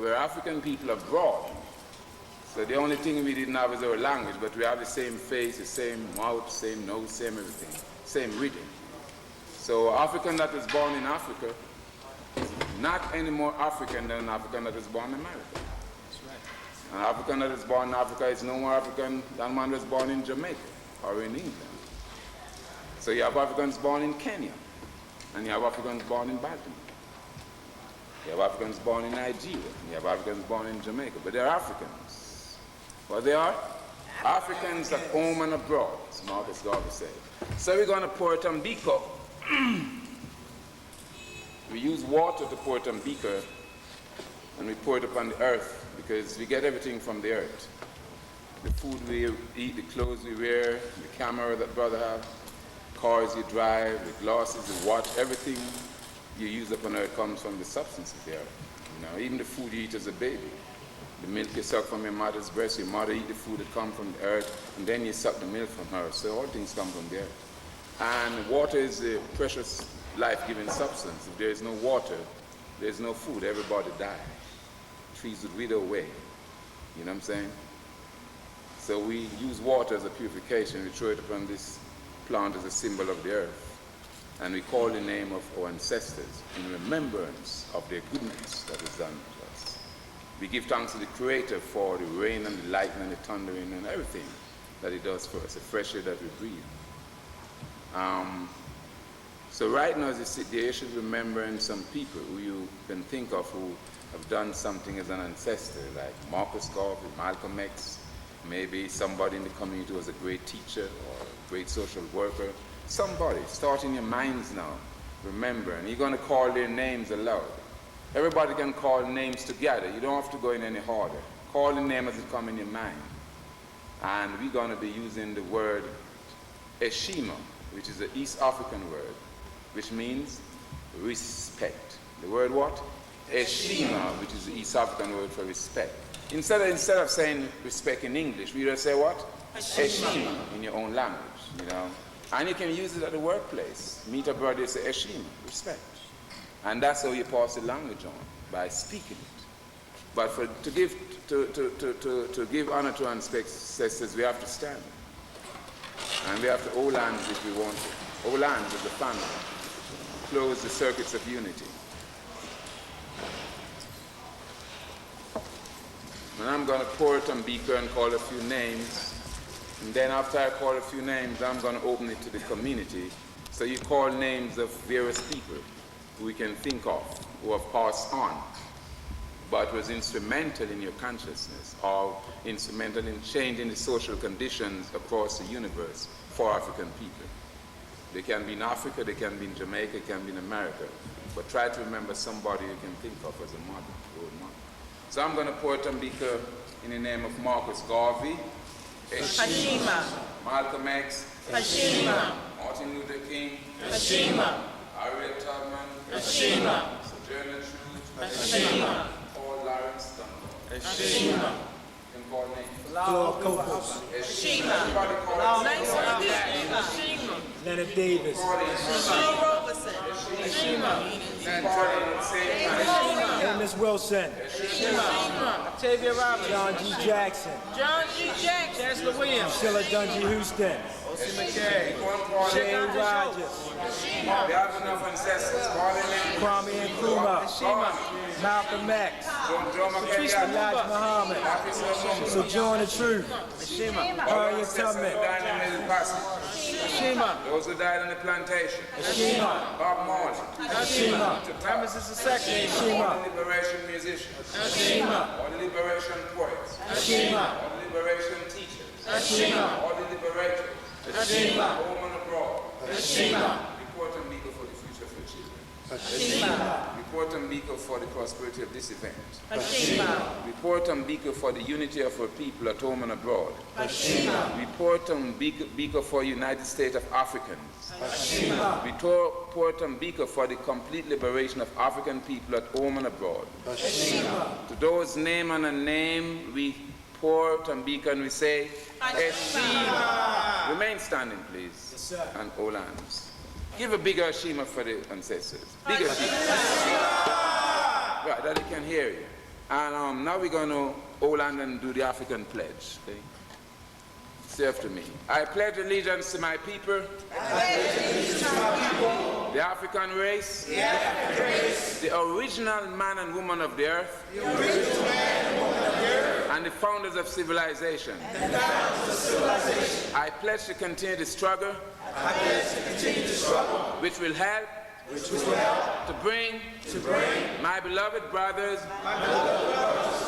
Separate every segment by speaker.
Speaker 1: we're African people abroad. So the only thing we didn't have is our language, but we have the same face, the same mouth, same nose, same everything, same rhythm. So African that was born in Africa is not any more African than an African that was born in America.
Speaker 2: That's right.
Speaker 1: An African that is born in Africa is no more African than one that was born in Jamaica or in England. So you have Africans born in Kenya, and you have Africans born in Baltimore. You have Africans born in Nigeria, and you have Africans born in Jamaica, but they're Africans. What they are? Africans at home and abroad, as Marcus Garvey said. So we're going to pour Tambico. We use water to pour Tambico, and we pour it upon the earth, because we get everything from the earth. The food we eat, the clothes we wear, the camera that brother have, cars you drive, the glasses, the watch, everything you use upon earth comes from the substance of the earth. You know, even the food you eat as a baby. The milk you suck from your mother's breast, your mother eat the food that comes from the earth, and then you suck the milk from her. So all things come from the earth. And water is a precious life-giving substance. If there is no water, there is no food. Everybody dies. Trees would wither away. You know what I'm saying? So we use water as a purification. We throw it upon this plant as a symbol of the earth. And we call the name of our ancestors in remembrance of their goodness that is done to us. We give thanks to the Creator for the rain and the lightning and the thundering and everything that He does for us, the fresh air that we breathe. So right now, as you sit there, you should remember some people who you can think of who have done something as an ancestor, like Marcus Garvey, Malcolm X, maybe somebody in the community who was a great teacher or a great social worker. Somebody, start in your minds now, remember, and you're going to call their names aloud. Everybody can call names together. You don't have to go in any harder. Call the name as it comes in your mind. And we're going to be using the word Eshima, which is an East African word, which means respect. The word what? Eshima, which is the East African word for respect. Instead of saying respect in English, we just say what? Eshima in your own language, you know. And you can use it at the workplace. Meet a brother, say Eshima, respect. And that's how you pass the language on, by speaking it. But to give honor to ancestors, we have to stand. And we have to hold hands if we want to. Hold hands as a family. Close the circuits of unity. And I'm going to pour it on beaker and call a few names. And then after I call a few names, I'm going to open it to the community. So you call names of various people who we can think of, who have passed on, but was instrumental in your consciousness, or instrumental in changing the social conditions across the universe for African people. They can be in Africa, they can be in Jamaica, they can be in America, but try to remember somebody you can think of as a model, role model. So I'm going to pour Tambika in the name of Marcus Garvey,
Speaker 3: Hashima,
Speaker 1: Malcolm X,
Speaker 3: Hashima,
Speaker 1: Martin Luther King,
Speaker 3: Hashima,
Speaker 1: Harriet Tubman,
Speaker 3: Hashima,
Speaker 1: Sojourner Truth,
Speaker 3: Hashima,
Speaker 1: Paul Lawrence Dunbar.
Speaker 3: Hashima,
Speaker 1: You can call names.
Speaker 3: Hashima,
Speaker 1: Everybody call
Speaker 3: Hashima,
Speaker 4: Leonard Davis,
Speaker 3: Sean Roberson, Hashima,
Speaker 4: Amos Wilson,
Speaker 2: Octavia Roberts,
Speaker 4: John G. Jackson,
Speaker 3: John G. Jackson,
Speaker 2: Chancellor Williams,
Speaker 4: Sheila Dungy Houston,
Speaker 2: O.C. McKay,
Speaker 4: Jay Rogers,
Speaker 1: We have enough ancestors. Call their names.
Speaker 4: Kwame Nkrumah, Malcolm X,
Speaker 2: Patrice
Speaker 4: Elijah Muhammad, Sojourner Truth, Harriet Tubman,
Speaker 2: Hashima,
Speaker 1: Those who died on the plantation.
Speaker 4: Hashima,
Speaker 1: Bob Marley.
Speaker 2: Hashima, Ramesses II,
Speaker 1: All the liberation musicians.
Speaker 2: Hashima,
Speaker 1: All the liberation poets.
Speaker 2: Hashima,
Speaker 1: All the liberation teachers.
Speaker 2: Hashima,
Speaker 1: All the liberators.
Speaker 2: Hashima,
Speaker 1: Home and abroad.
Speaker 2: Hashima,
Speaker 1: Report and Beagle for the future of your children.
Speaker 3: Hashima,
Speaker 1: Report and Beagle for the prosperity of this event.
Speaker 3: Hashima,
Speaker 1: Report and Beagle for the unity of our people at home and abroad.
Speaker 3: Hashima,
Speaker 1: Report and Beagle for United States of Africans.
Speaker 3: Hashima,
Speaker 1: Report and Beagle for the complete liberation of African people at home and abroad.
Speaker 3: Hashima,
Speaker 1: To those named and unnamed, we pour Tambika and we say, Eshima. Remain standing, please.
Speaker 4: Yes, sir.
Speaker 1: And hold hands. Give a bigger Eshima for the ancestors. Bigger Eshima. Right, that they can hear you. And now we're going to hold on and do the African pledge. Okay? Say after me. I pledge allegiance to my people. The African race. The original man and woman of the earth. And the founders of civilization. I pledge to continue the struggle. Which will help. To bring my beloved brothers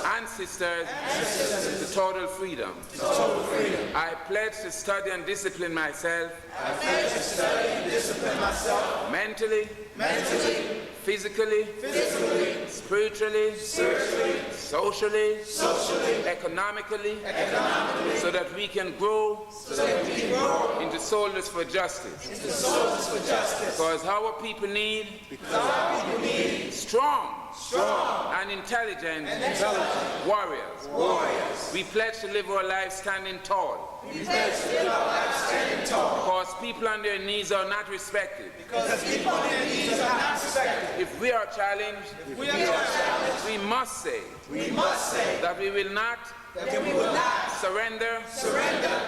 Speaker 1: and sisters to total freedom. I pledge to study and discipline myself. Mentally, physically, spiritually, socially, economically, so that we can grow into soldiers for justice. Because our people need strong and intelligent warriors. We pledge to live our lives standing tall. Because people on their knees are not respected. If we are challenged, we must say that we will not surrender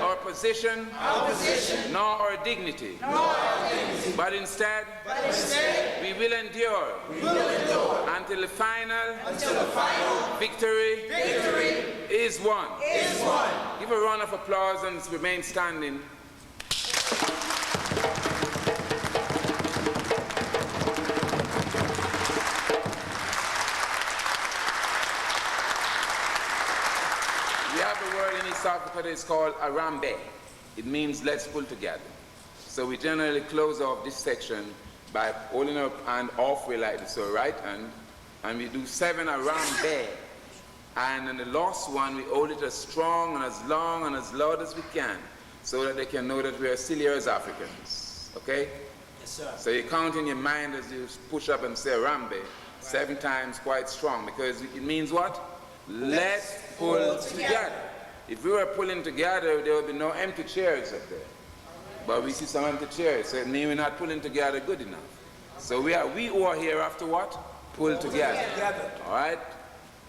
Speaker 1: our position nor our dignity. But instead, we will endure until the final victory is won. Give a round of applause and remain standing. We have a word in East Africa that is called Arambe. It means let's pull together. So we generally close off this section by holding up hand halfway like this, so right hand, and we do 7 Arambe. And in the last one, we hold it as strong and as long and as loud as we can, so that they can know that we are still here as Africans. Okay?
Speaker 4: Yes, sir.
Speaker 1: So you count in your mind as you push up and say Arambe 7 times quite strong, because it means what? Let's pull together. If we were pulling together, there would be no empty chairs up there. But we see some empty chairs, so it means we're not pulling together good enough. So we who are here after what? Pull together. All right?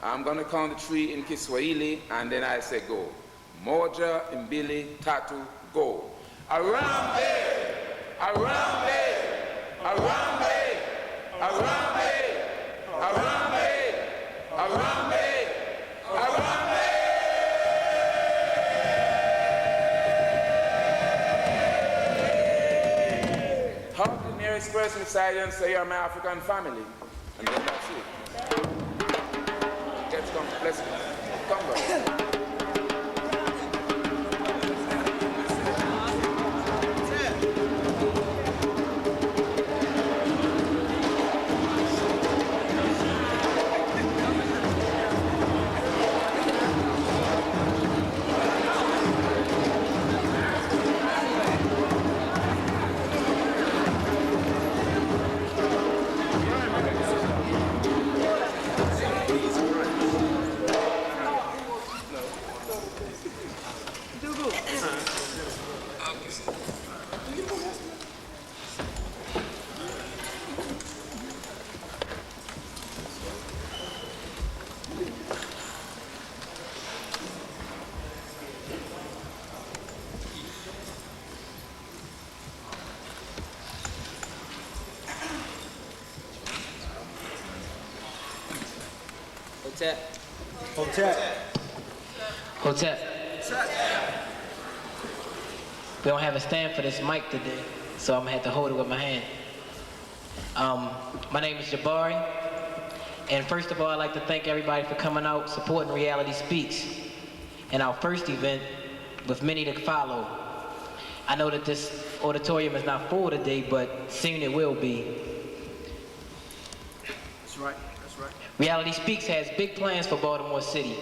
Speaker 1: I'm going to count the 3 in Kiswahili, and then I say go. Moja, Mbili, Tatu, go. Arambe! Arambe! Arambe! Arambe! Arambe! Arambe! Arambe! Hug the nearest person beside you and say you're my African family. And then that's it. Let's come, let's come back.
Speaker 3: Hotep. We don't have a stand for this mic today, so I'm gonna have to hold it with my hand. My name is Jabari, and first of all, I'd like to thank everybody for coming out, supporting Reality Speaks, and our first event with many to follow. I know that this auditorium is not full today, but soon it will be.
Speaker 4: That's right.
Speaker 3: Reality Speaks has big plans for Baltimore City.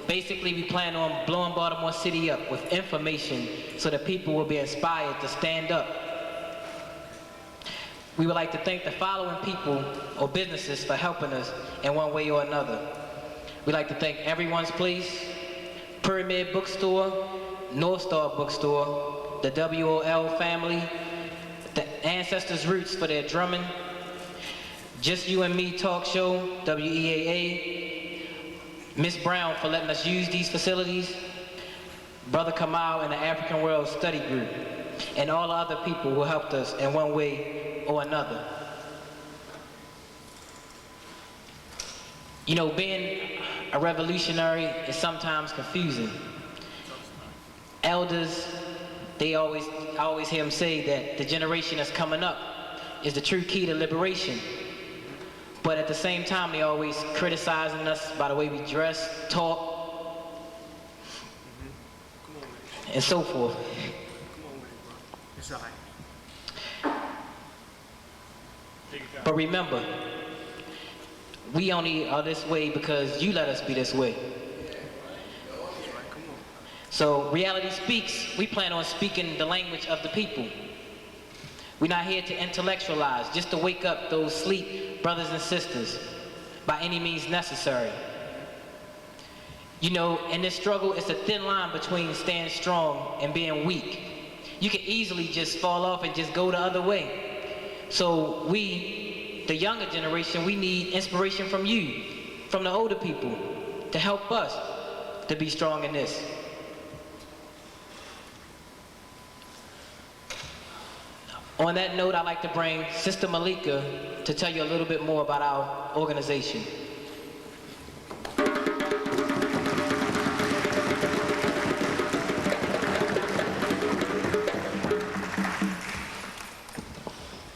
Speaker 3: Basically, we plan on blowing Baltimore City up with information so that people will be inspired to stand up. We would like to thank the following people or businesses for helping us in one way or another. We'd like to thank Everyone's Place, Pyramid Bookstore, North Star Bookstore, the WOL family, the Ancestors Roots for their drumming, Just You and Me Talk Show, WEAA, Miss Brown for letting us use these facilities, Brother Kamal and the African World Study Group, and all the other people who helped us in one way or another. You know, being a revolutionary is sometimes confusing. Elders, I always hear them say that the generation that's coming up is the true key to liberation. But at the same time, they always criticizing us by the way we dress, talk, and so forth.
Speaker 4: It's all right.
Speaker 3: But remember, we only are this way because you let us be this way. So Reality Speaks, we plan on speaking the language of the people. We're not here to intellectualize, just to wake up those sleep brothers and sisters by any means necessary. You know, in this struggle, it's a thin line between staying strong and being weak. You can easily just fall off and just go the other way. So we, the younger generation, we need inspiration from you, from the older people, to help us to be strong in this. On that note, I'd like to bring Sister Malika to tell you a little bit more about our organization.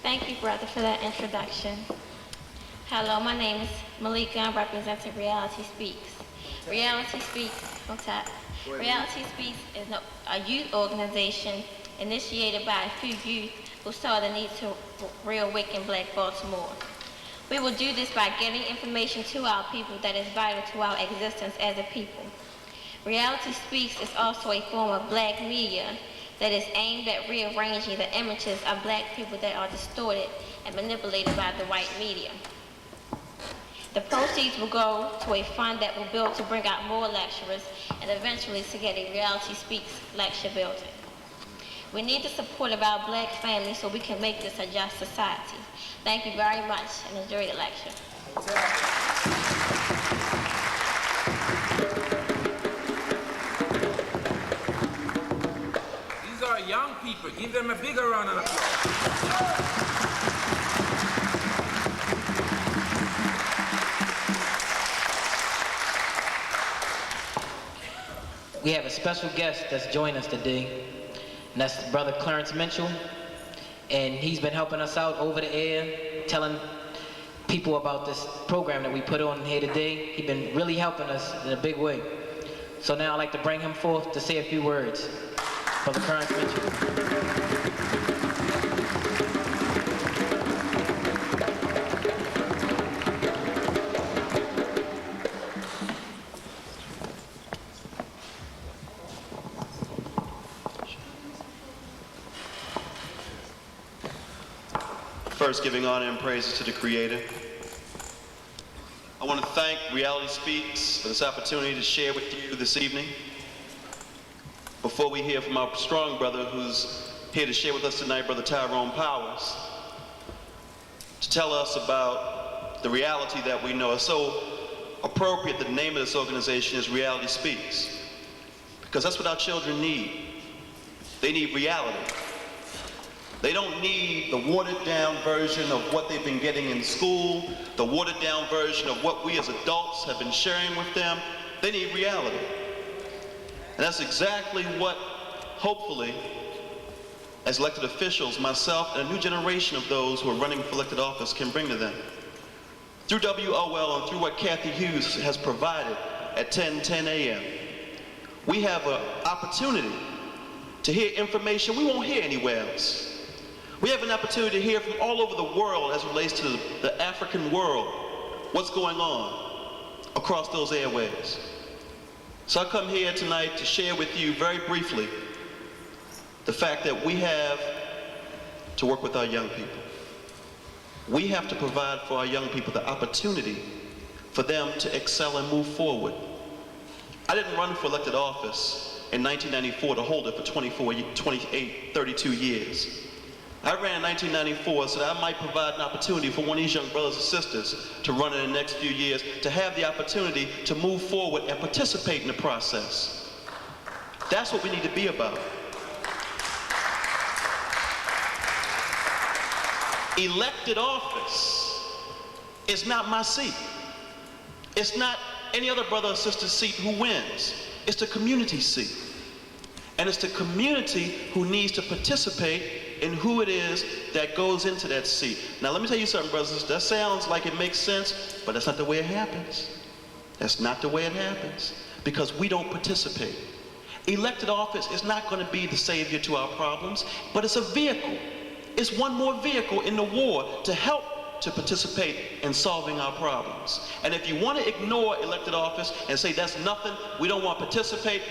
Speaker 5: Thank you, brother, for that introduction. Hello, my name is Malika. I'm representing Reality Speaks. Reality Speaks is a youth organization initiated by a few youth who saw the need to reawaken Black Baltimore. We will do this by getting information to our people that is vital to our existence as a people. Reality Speaks is also a form of Black media that is aimed at rearranging the images of Black people that are distorted and manipulated by the white media. The proceeds will go to a fund that will build to bring out more lecturers and eventually to get a Reality Speaks lecture building. We need the support of our Black families so we can make this a just society. Thank you very much and enjoy the lecture.
Speaker 1: These are young people. Give them a bigger round of applause.
Speaker 3: We have a special guest that's joined us today, and that's Brother Clarence Mitchell, and he's been helping us out over the air, telling people about this program that we put on here today. He's been really helping us in a big way. So now I'd like to bring him forth to say a few words. Brother Clarence Mitchell.
Speaker 6: First, giving honor and praises to the Creator. I want to thank Reality Speaks for this opportunity to share with you this evening. Before we hear from our strong brother who's here to share with us tonight, Brother Tyrone Powers, to tell us about the reality that we know. It's so appropriate that the name of this organization is Reality Speaks, because that's what our children need. They need reality. They don't need the watered-down version of what they've been getting in school, the watered-down version of what we as adults have been sharing with them. They need reality. And that's exactly what, hopefully, as elected officials, myself and a new generation of those who are running for elected office can bring to them. Through WOL and through what Kathy Hughes has provided at 10:10 a.m., we have an opportunity to hear information we won't hear anywhere else. We have an opportunity to hear from all over the world as it relates to the African world, what's going on across those airwaves. So I come here tonight to share with you very briefly the fact that we have to work with our young people. We have to provide for our young people the opportunity for them to excel and move forward. I didn't run for elected office in 1994 to hold it for 32 years. I ran in 1994 so that I might provide an opportunity for one of these young brothers and sisters to run in the next few years, to have the opportunity to move forward and participate in the process. That's what we need to be about. Elected office is not my seat. It's not any other brother or sister's seat who wins. It's the community's seat. And it's the community who needs to participate in who it is that goes into that seat. Now let me tell you something, brothers. That sounds like it makes sense, but that's not the way it happens. That's not the way it happens, because we don't participate. Elected office is not going to be the savior to our problems, but it's a vehicle. It's one more vehicle in the war to help to participate in solving our problems. And if you want to ignore elected office and say that's nothing, we don't want to participate,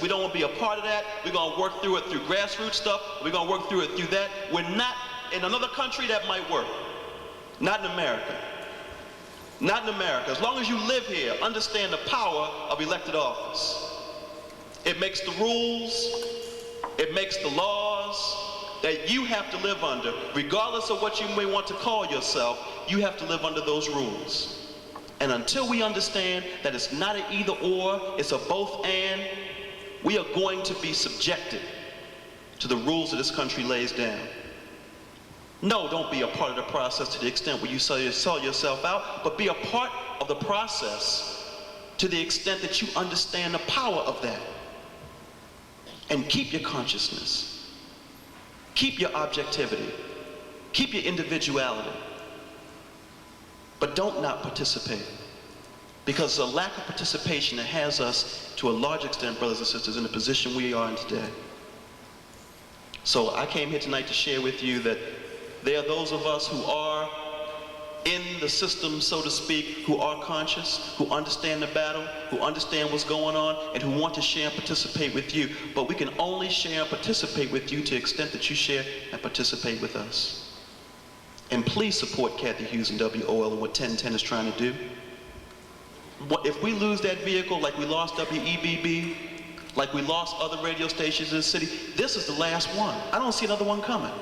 Speaker 6: we don't want to be a part of that, we're going to work through it through grassroots stuff, we're going to work through it through that, we're not in another country that might work. Not in America. Not in America. As long as you live here, understand the power of elected office. It makes the rules, it makes the laws that you have to live under. Regardless of what you may want to call yourself, you have to live under those rules. And until we understand that it's not an either or, it's a both and, we are going to be subjected to the rules that this country lays down. No, don't be a part of the process to the extent where you sell yourself out, but be a part of the process to the extent that you understand the power of that. And keep your consciousness. Keep your objectivity. Keep your individuality. But don't not participate. Because the lack of participation that has us, to a large extent, brothers and sisters, in the position we are in today. So I came here tonight to share with you that there are those of us who are in the system, so to speak, who are conscious, who understand the battle, who understand what's going on, and who want to share and participate with you. But we can only share and participate with you to the extent that you share and participate with us. And please support Kathy Hughes and WOL and what 1010 is trying to do. If we lose that vehicle like we lost WEBB, like we lost other radio stations in the city, this is the last one. I don't see another one coming.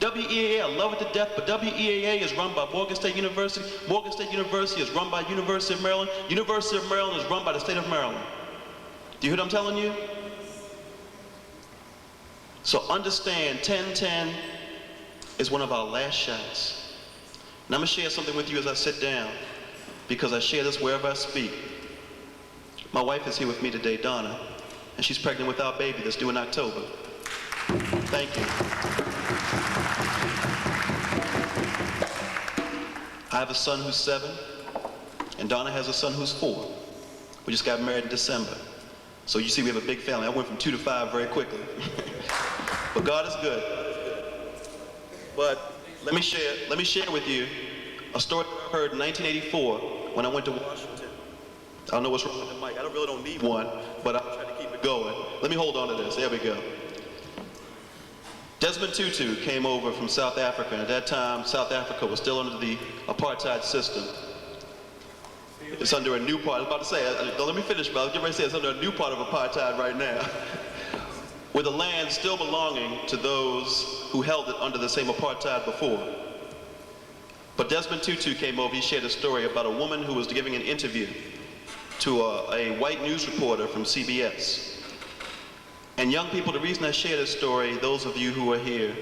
Speaker 6: WEAA, I love it to death, but WEAA is run by Morgan State University. Morgan State University is run by University of Maryland. University of Maryland is run by the state of Maryland. Do you hear what I'm telling you? So understand, 1010 is one of our last shots. And I'm going to share something with you as I sit down, because I share this wherever I speak. My wife is here with me today, Donna, and she's pregnant with our baby that's due in October. Thank you. I have a son who's 7, and Donna has a son who's 4. We just got married in December. So you see we have a big family. I went from 2 to 5 very quickly. But God is good. But let me share with you a story I heard in 1984 when I went to Washington. I don't know what's wrong with the mic. I really don't need one, but I'll try to keep it going. Let me hold on to this. There we go. Desmond Tutu came over from South Africa, and at that time, South Africa was still under the apartheid system. It's under a new part. I was about to say, don't let me finish, but I was getting ready to say it's under a new part of apartheid right now, with the land still belonging to those who held it under the same apartheid before. But Desmond Tutu came over. He shared a story about a woman who was giving an interview to a white news reporter from CBS. And young people, the reason I share this story, those of you who are here,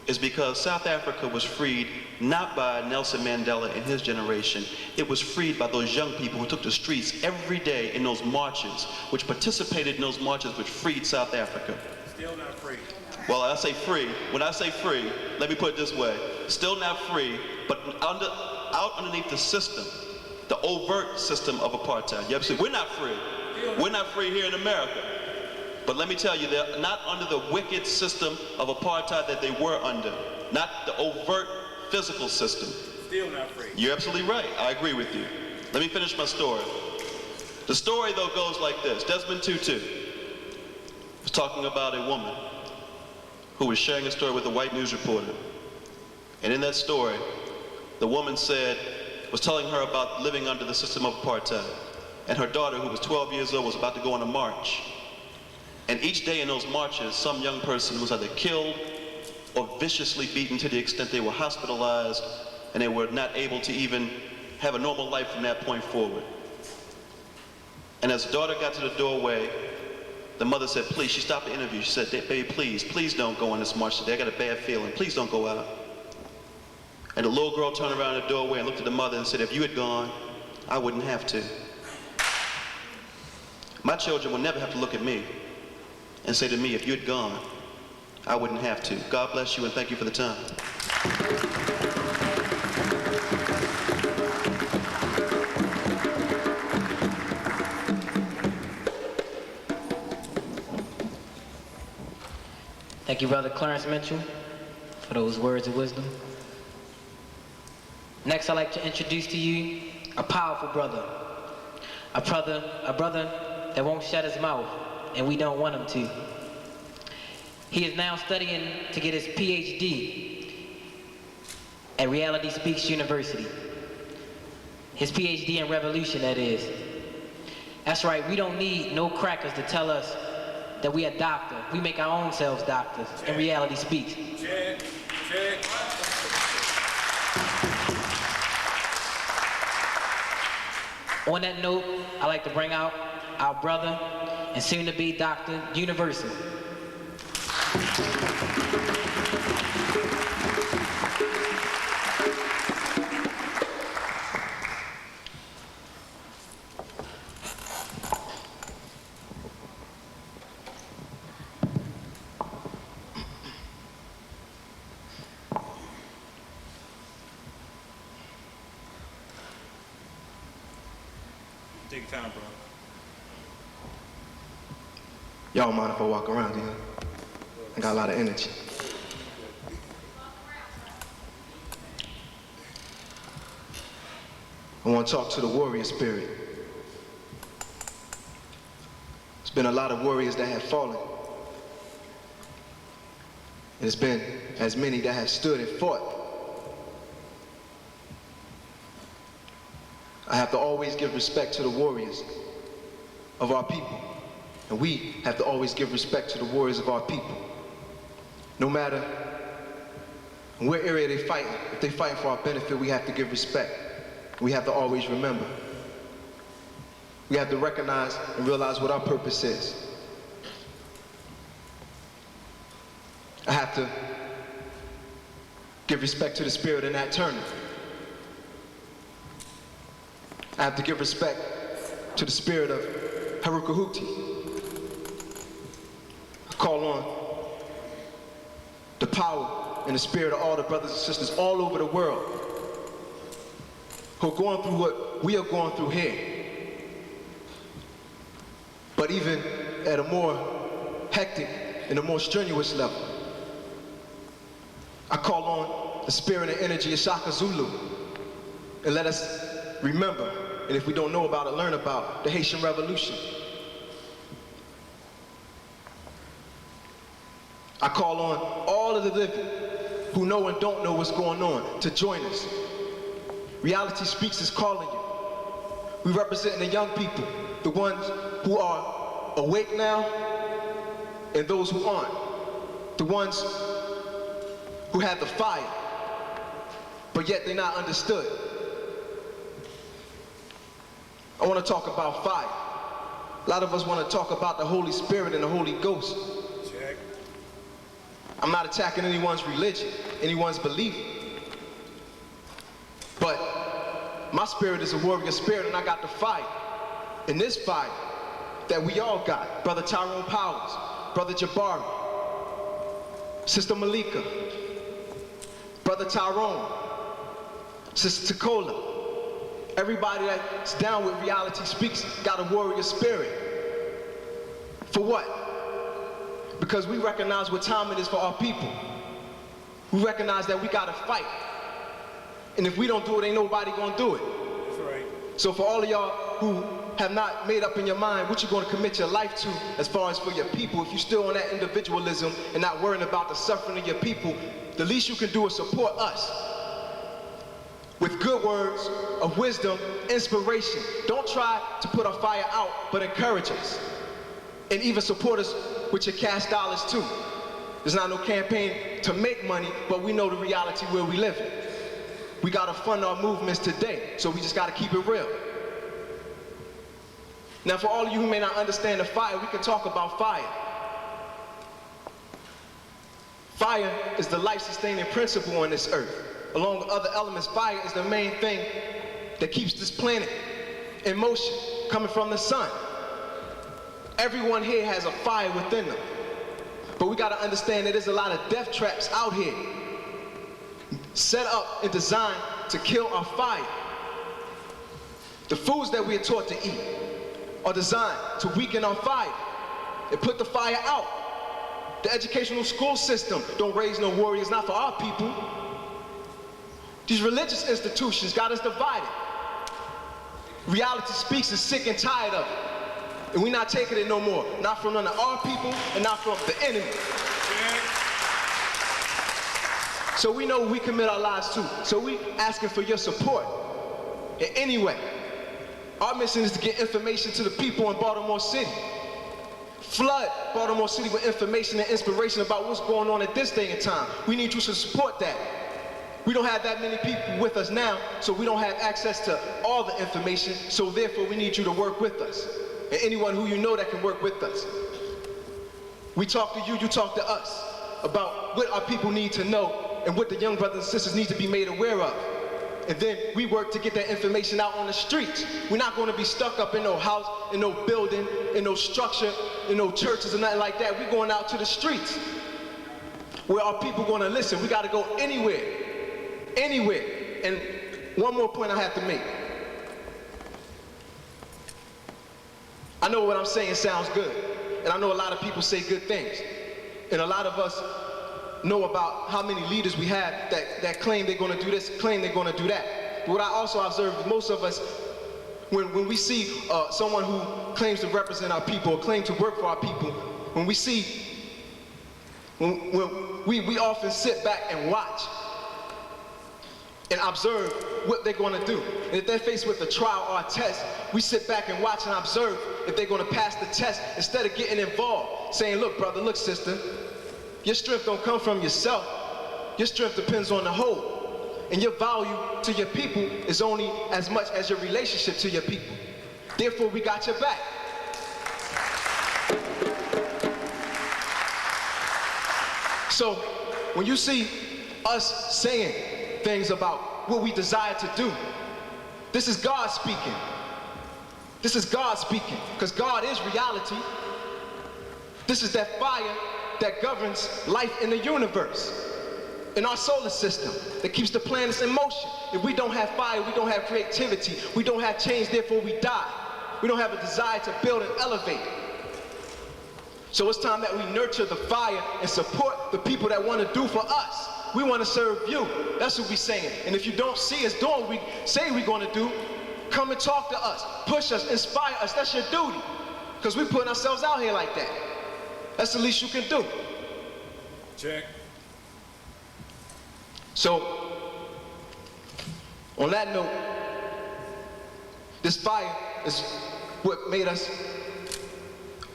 Speaker 6: is because South Africa was freed not by Nelson Mandela and his generation. It was freed by those young people who took the streets every day in those marches, which participated in those marches which freed South Africa.
Speaker 4: Still not free.
Speaker 6: Well, I say free. When I say free, let me put it this way. Still not free, but out underneath the system, the overt system of apartheid. You see, we're not free. We're not free here in America. But let me tell you, they're not under the wicked system of apartheid that they were under. Not the overt physical system.
Speaker 4: Still not free.
Speaker 6: You're absolutely right. I agree with you. Let me finish my story. The story, though, goes like this. Desmond Tutu was talking about a woman who was sharing a story with a white news reporter. And in that story, the woman was telling her about living under the system of apartheid. And her daughter, who was 12 years old, was about to go on a march. And each day in those marches, some young person was either killed or viciously beaten to the extent they were hospitalized and they were not able to even have a normal life from that point forward. And as the daughter got to the doorway, the mother said, please, she stopped the interview. She said, baby, please don't go on this march today. I got a bad feeling. Please don't go out. And the little girl turned around the doorway and looked at the mother and said, if you had gone, I wouldn't have to. My children will never have to look at me and say to me, if you had gone, I wouldn't have to. God bless you and thank you for the time.
Speaker 3: Thank you, Brother Clarence Mitchell, for those words of wisdom. Next, I'd like to introduce to you a powerful brother. A brother that won't shut his mouth, and we don't want him to. He is now studying to get his PhD at Reality Speaks University. His PhD in revolution, that is. That's right, we don't need no crackers to tell us that we are doctor. We make our own selves doctors, and Reality Speaks.
Speaker 4: Check.
Speaker 3: On that note, I'd like to bring out our brother and soon-to-be Dr. Universal.
Speaker 4: Take your time, bro.
Speaker 7: Y'all mind if I walk around, you know? I got a lot of energy. I want to talk to the warrior spirit. There's been a lot of warriors that have fallen. And there's been as many that have stood and fought. I have to always give respect to the warriors of our people. And we have to always give respect to the warriors of our people. No matter in what area they're fighting, if they're fighting for our benefit, we have to give respect. We have to always remember. We have to recognize and realize what our purpose is. I have to give respect to the spirit of Nat Turner. I have to give respect to the spirit of Haruka Huti. I call on the power and the spirit of all the brothers and sisters all over the world who are going through what we are going through here. But even at a more hectic and a more strenuous level. I call on the spirit and energy of Shaka Zulu and let us remember, and if we don't know about it, learn about the Haitian Revolution. I call on all of the living who know and don't know what's going on to join us. Reality Speaks is calling you. We represent the young people, the ones who are awake now and those who aren't. The ones who have the fire, but yet they're not understood. I want to talk about fire. A lot of us want to talk about the Holy Spirit and the Holy Ghost.
Speaker 4: Check.
Speaker 7: I'm not attacking anyone's religion, anyone's belief. But my spirit is a warrior spirit and I got the fire. And this fire that we all got, Brother Tyrone Powers, Brother Jabari, Sister Malika, Brother Tyrone, Sister Takola, everybody that's down with Reality Speaks got a warrior spirit. For what? Because we recognize what time it is for our people. We recognize that we gotta fight. And if we don't do it, ain't nobody gonna do it.
Speaker 4: That's right.
Speaker 7: So for all of y'all who have not made up in your mind what you're gonna commit your life to as far as for your people, if you're still on that individualism and not worrying about the suffering of your people, the least you can do is support us with good words of wisdom, inspiration. Don't try to put our fire out, but encourage us. And even support us with your cash dollars too. There's not no campaign to make money, but we know the reality where we live in. We gotta fund our movements today, so we just gotta keep it real. Now, for all of you who may not understand the fire, we can talk about fire. Fire is the life-sustaining principle on this earth. Along with other elements, fire is the main thing that keeps this planet in motion, coming from the sun. Everyone here has a fire within them. But we gotta understand that there's a lot of death traps out here, set up and designed to kill our fire. The foods that we are taught to eat are designed to weaken our fire and put the fire out. The educational school system don't raise no warriors, not for our people. These religious institutions got us divided. Reality Speaks is sick and tired of it. And we're not taking it no more. Not from none of our people and not from the enemy. So we know we commit our lives to. So we asking for your support in any way. Our mission is to get information to the people in Baltimore City. Flood Baltimore City with information and inspiration about what's going on at this day and time. We need you to support that. We don't have that many people with us now, so we don't have access to all the information, so therefore we need you to work with us. And anyone who you know that can work with us. We talk to you, you talk to us about what our people need to know and what the young brothers and sisters need to be made aware of. And then we work to get that information out on the streets. We're not going to be stuck up in no house, in no building, in no structure, in no churches or nothing like that. We're going out to the streets where our people going to listen. We got to go anywhere, anywhere. And one more point I have to make. I know what I'm saying sounds good, and I know a lot of people say good things, and a lot of us know about how many leaders we have that claim they're going to do this, claim they're going to do that. But what I also observe is most of us, when we see someone who claims to represent our people or claim to work for our people, when we often sit back and watch and observe what they're going to do. And if they're faced with a trial or a test, we sit back and watch and observe if they're going to pass the test instead of getting involved, saying, look, brother, look, sister, your strength don't come from yourself. Your strength depends on the whole. And your value to your people is only as much as your relationship to your people. Therefore, we got your back. So, when you see us saying things about what we desire to do, this is God speaking. This is God speaking, because God is reality. This is that fire that governs life in the universe, in our solar system, that keeps the planets in motion. If we don't have fire, we don't have creativity, we don't have change, therefore we die. We don't have a desire to build and elevate. So it's time that we nurture the fire and support the people that want to do for us. We want to serve you. That's what we're saying. And if you don't see us doing what we say we're going to do, come and talk to us, push us, inspire us. That's your duty, because we're putting ourselves out here like that. That's the least you can do.
Speaker 2: Check.
Speaker 7: So, on that note, this fire is what made us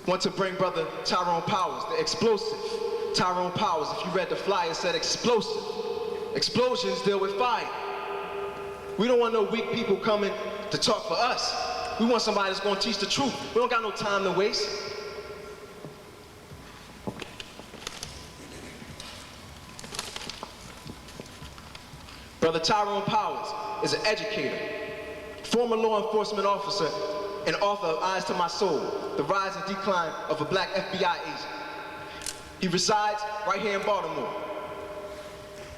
Speaker 7: want to bring Brother Tyrone Powers, the explosive. Tyrone Powers, if you read the flyer, it said explosive. Explosions deal with fire. We don't want no weak people coming to talk for us. We want somebody that's going to teach the truth. We don't got no time to waste. Brother Tyrone Powers is an educator, former law enforcement officer, and author of Eyes to My Soul, The Rise and Decline of a Black FBI Agent. He resides right here in Baltimore.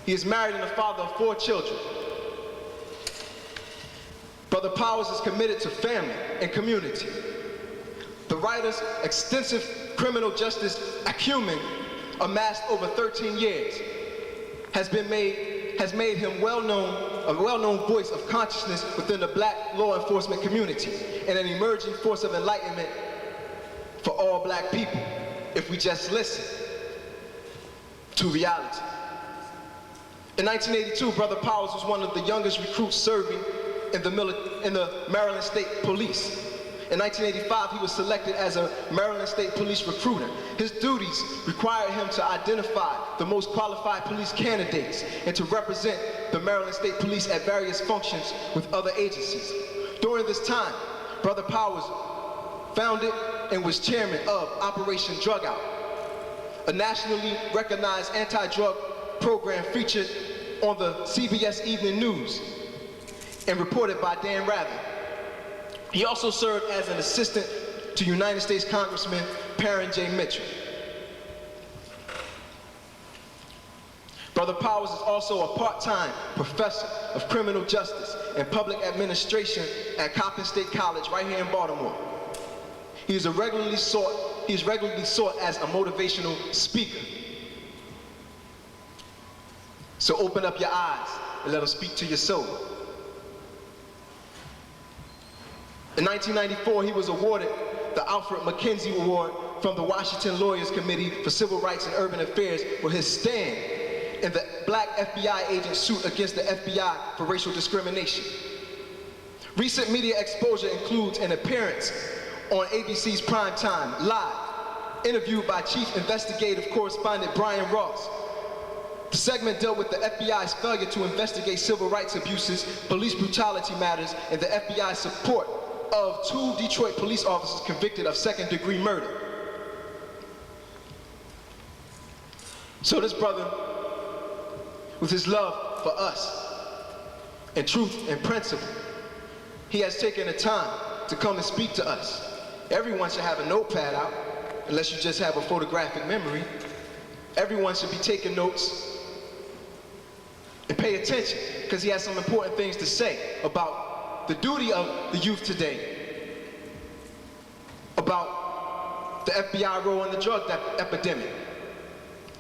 Speaker 7: He is married and the father of 4 children. Brother Powers is committed to family and community. The writer's extensive criminal justice acumen, amassed over 13 years, has made him a well-known voice of consciousness within the black law enforcement community and an emerging force of enlightenment for all black people, if we just listen to reality. In 1982, Brother Powers was one of the youngest recruits serving in the Maryland State Police. In 1985, he was selected as a Maryland State Police recruiter. His duties required him to identify the most qualified police candidates and to represent the Maryland State Police at various functions with other agencies. During this time, Brother Powers founded and was chairman of Operation Drug Out, a nationally recognized anti-drug program featured on the CBS Evening News and reported by Dan Rather. He also served as an assistant to United States Congressman Perrin J. Mitchell. Brother Powers is also a part-time professor of criminal justice and public administration at Coppin State College right here in Baltimore. He is regularly sought as a motivational speaker. So open up your eyes and let him speak to your soul. In 1994, he was awarded the Alfred McKenzie Award from the Washington Lawyers Committee for Civil Rights and Urban Affairs for his stand in the black FBI agent suit against the FBI for racial discrimination. Recent media exposure includes an appearance on ABC's Primetime Live, interviewed by Chief Investigative Correspondent Brian Ross. The segment dealt with the FBI's failure to investigate civil rights abuses, police brutality matters, and the FBI's support of 2 Detroit police officers convicted of second-degree murder. So this brother, with his love for us, and truth and principle, he has taken the time to come and speak to us. Everyone should have a notepad out, unless you just have a photographic memory. Everyone should be taking notes and pay attention, because he has some important things to say about the duty of the youth today, about the FBI role in the drug epidemic,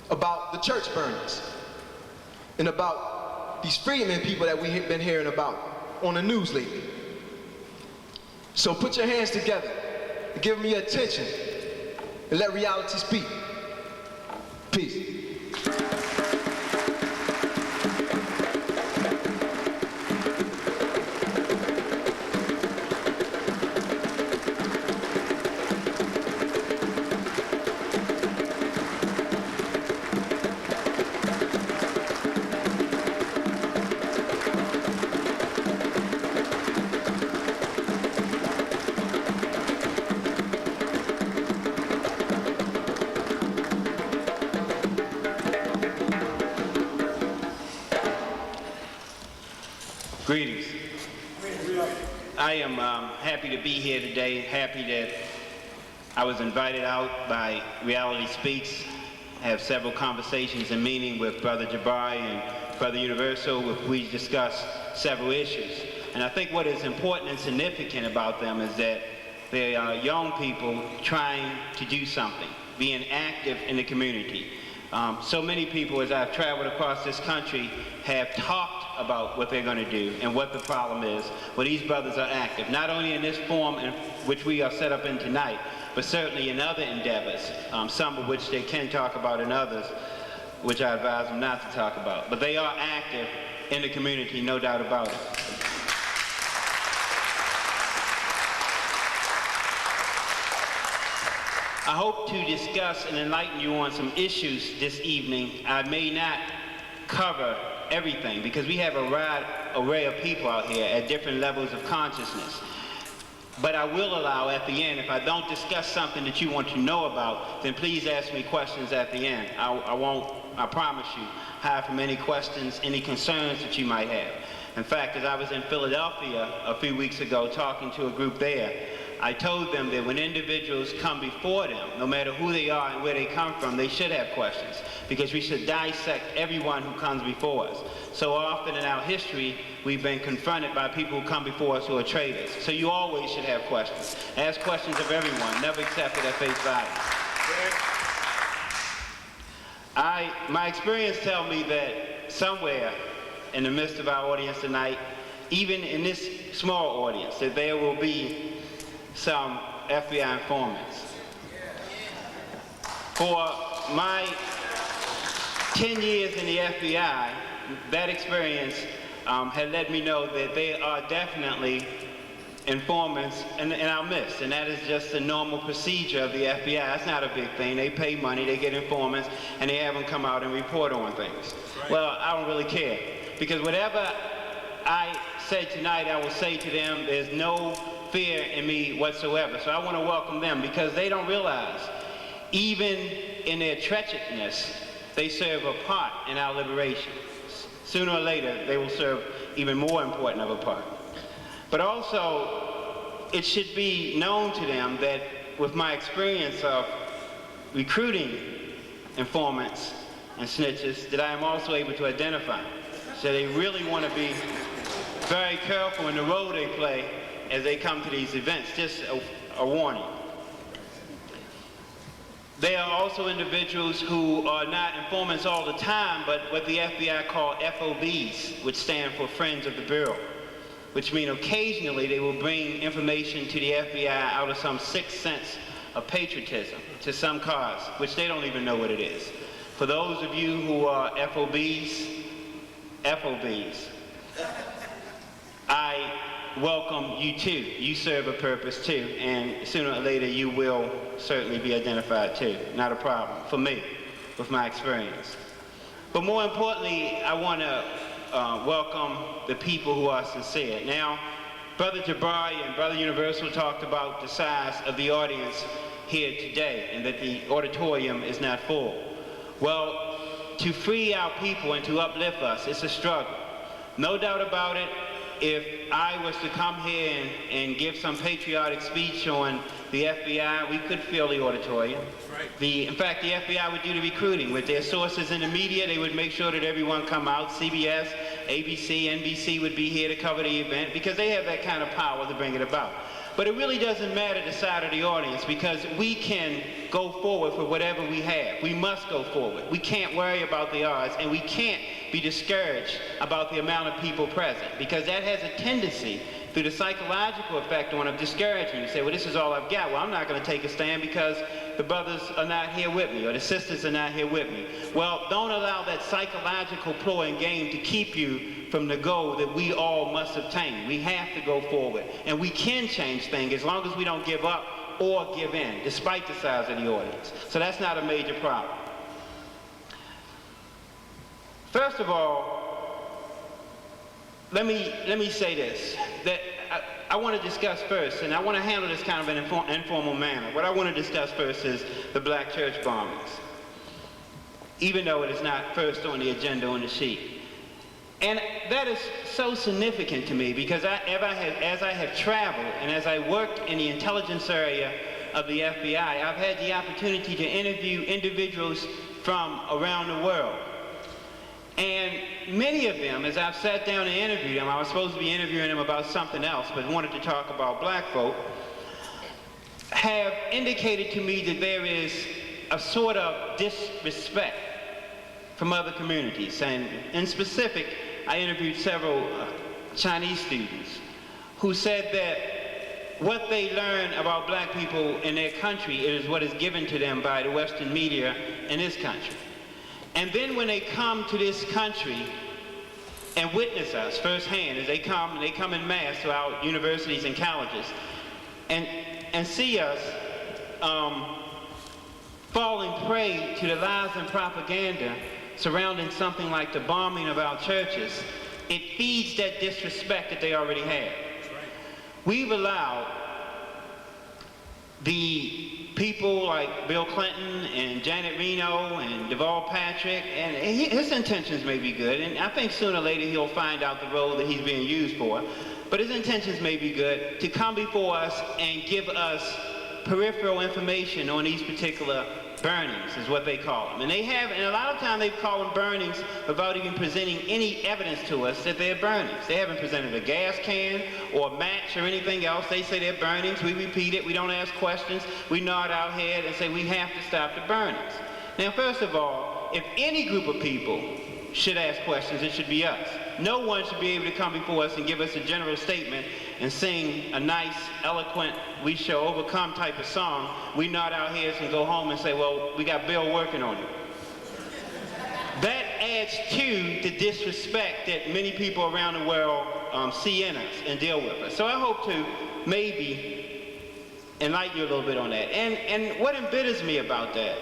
Speaker 7: about the church burnings, and about these freedmen people that we've been hearing about on the news lately. So put your hands together and give me your attention and let reality speak. Peace.
Speaker 8: Greetings. I am happy to be here today, happy that I was invited out by Reality Speaks. I have several conversations and meetings with Brother Jabari and Brother Universal, where we discuss several issues. And I think what is important and significant about them is that they are young people trying to do something, being active in the community. So many people, as I've traveled across this country, have talked about what they're going to do and what the problem is. Well, these brothers are active, not only in this form in which we are set up in tonight, but certainly in other endeavors, some of which they can talk about and others which I advise them not to talk about. But they are active in the community, no doubt about it. I hope to discuss and enlighten you on some issues this evening. I may not cover everything because we have a wide array of people out here at different levels of consciousness. But I will allow at the end, if I don't discuss something that you want to know about, then please ask me questions at the end. I won't, I promise you, hide from any questions, any concerns that you might have. In fact, as I was in Philadelphia a few weeks ago talking to a group there, I told them that when individuals come before them, no matter who they are and where they come from, they should have questions, because we should dissect everyone who comes before us. So often in our history, we've been confronted by people who come before us who are traitors. So you always should have questions. Ask questions of everyone, never accept it at face value. My experience tells me that somewhere in the midst of our audience tonight, even in this small audience, that there will be some FBI informants. For my 10 years in the FBI, that experience had let me know that there are definitely informants and I'll miss, and that is just the normal procedure of the FBI. It's not a big thing. They pay money, they get informants, and they have them come out and report on things. Well, I don't really care, because whatever I say tonight, I will say to them. There's no fear in me whatsoever. So I want to welcome them, because they don't realize, even in their treacherousness, they serve a part in our liberation. Sooner or later, they will serve even more important of a part. But also, it should be known to them that with my experience of recruiting informants and snitches, that I am also able to identify. So they really want to be very careful in the role they play as they come to these events. Just a warning. There are also individuals who are not informants all the time, but what the FBI call FOBs, which stand for Friends of the Bureau, which mean occasionally they will bring information to the FBI out of some sixth sense of patriotism to some cause, which they don't even know what it is. For those of you who are FOBs, I welcome you too. You serve a purpose too, and sooner or later you will certainly be identified too. Not a problem for me, with my experience. But more importantly, I want to welcome the people who are sincere. Now, Brother Jabari and Brother Universal talked about the size of the audience here today, and that the auditorium is not full. Well, to free our people and to uplift us, it's a struggle. No doubt about it. If I was to come here and give some patriotic speech on the FBI, we could fill the auditorium. Right. In fact, the FBI would do the recruiting. With their sources in the media, they would make sure that everyone come out. CBS, ABC, NBC would be here to cover the event, because they have that kind of power to bring it about. But it really doesn't matter the side of the audience, because we can go forward for whatever we have. We must go forward. We can't worry about the odds, and we can't be discouraged about the amount of people present, because that has a tendency, through the psychological effect on of discouraging. You say, well, this is all I've got. Well, I'm not going to take a stand because the brothers are not here with me, or the sisters are not here with me. Well, don't allow that psychological ploy and game to keep you from the goal that we all must obtain. We have to go forward, and we can change things as long as we don't give up or give in, despite the size of the audience. So that's not a major problem. First of all, let me say this, that I want to discuss first, and I want to handle this kind of an informal manner. What I want to discuss first is the black church bombings, even though it is not first on the agenda on the sheet. And that is so significant to me, because as I have traveled and as I worked in the intelligence area of the FBI, I've had the opportunity to interview individuals from around the world. And many of them, as I've sat down and interviewed them, I was supposed to be interviewing them about something else, but wanted to talk about black folk, have indicated to me that there is a sort of disrespect from other communities. And in specific, I interviewed several Chinese students who said that what they learn about black people in their country is what is given to them by the Western media in this country. And then when they come to this country and witness us firsthand, as they come in mass to our universities and colleges, and see us falling prey to the lies and propaganda surrounding something like the bombing of our churches, it feeds that disrespect that they already have. We've allowed the people like Bill Clinton and Janet Reno and Deval Patrick, and his intentions may be good, and I think sooner or later he'll find out the role that he's being used for, but his intentions may be good, to come before us and give us peripheral information on these particular burnings, is what they call them. And they have, and a lot of times they call them burnings without even presenting any evidence to us that they're burnings. They haven't presented a gas can or a match or anything else. They say they're burnings. We repeat it. We don't ask questions. We nod our head and say we have to stop the burnings. Now, first of all, if any group of people should ask questions, it should be us. No one should be able to come before us and give us a general statement and sing a nice, eloquent, we shall overcome type of song. We nod our heads and go home and say, well, we got Bill working on it. That adds to the disrespect that many people around the world see in us and deal with us. So I hope to maybe enlighten you a little bit on that. And what embitters me about that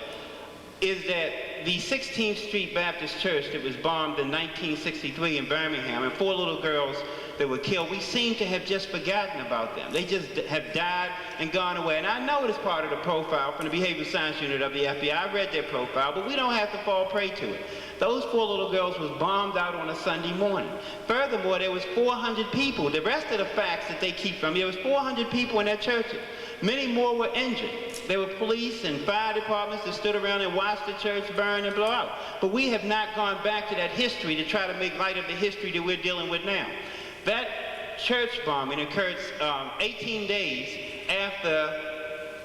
Speaker 8: is that the 16th Street Baptist Church that was bombed in 1963 in Birmingham, and 4 little girls that were killed, we seem to have just forgotten about them. They just have died and gone away. And I know it is part of the profile from the Behavioral Science Unit of the FBI. I read their profile, but we don't have to fall prey to it. Those 4 little girls was bombed out on a Sunday morning. Furthermore, there was 400 people. The rest of the facts that they keep from, there was 400 people in their churches. Many more were injured. There were police and fire departments that stood around and watched the church burn and blow out. But we have not gone back to that history to try to make light of the history that we're dealing with now. That church bombing occurred 18 days after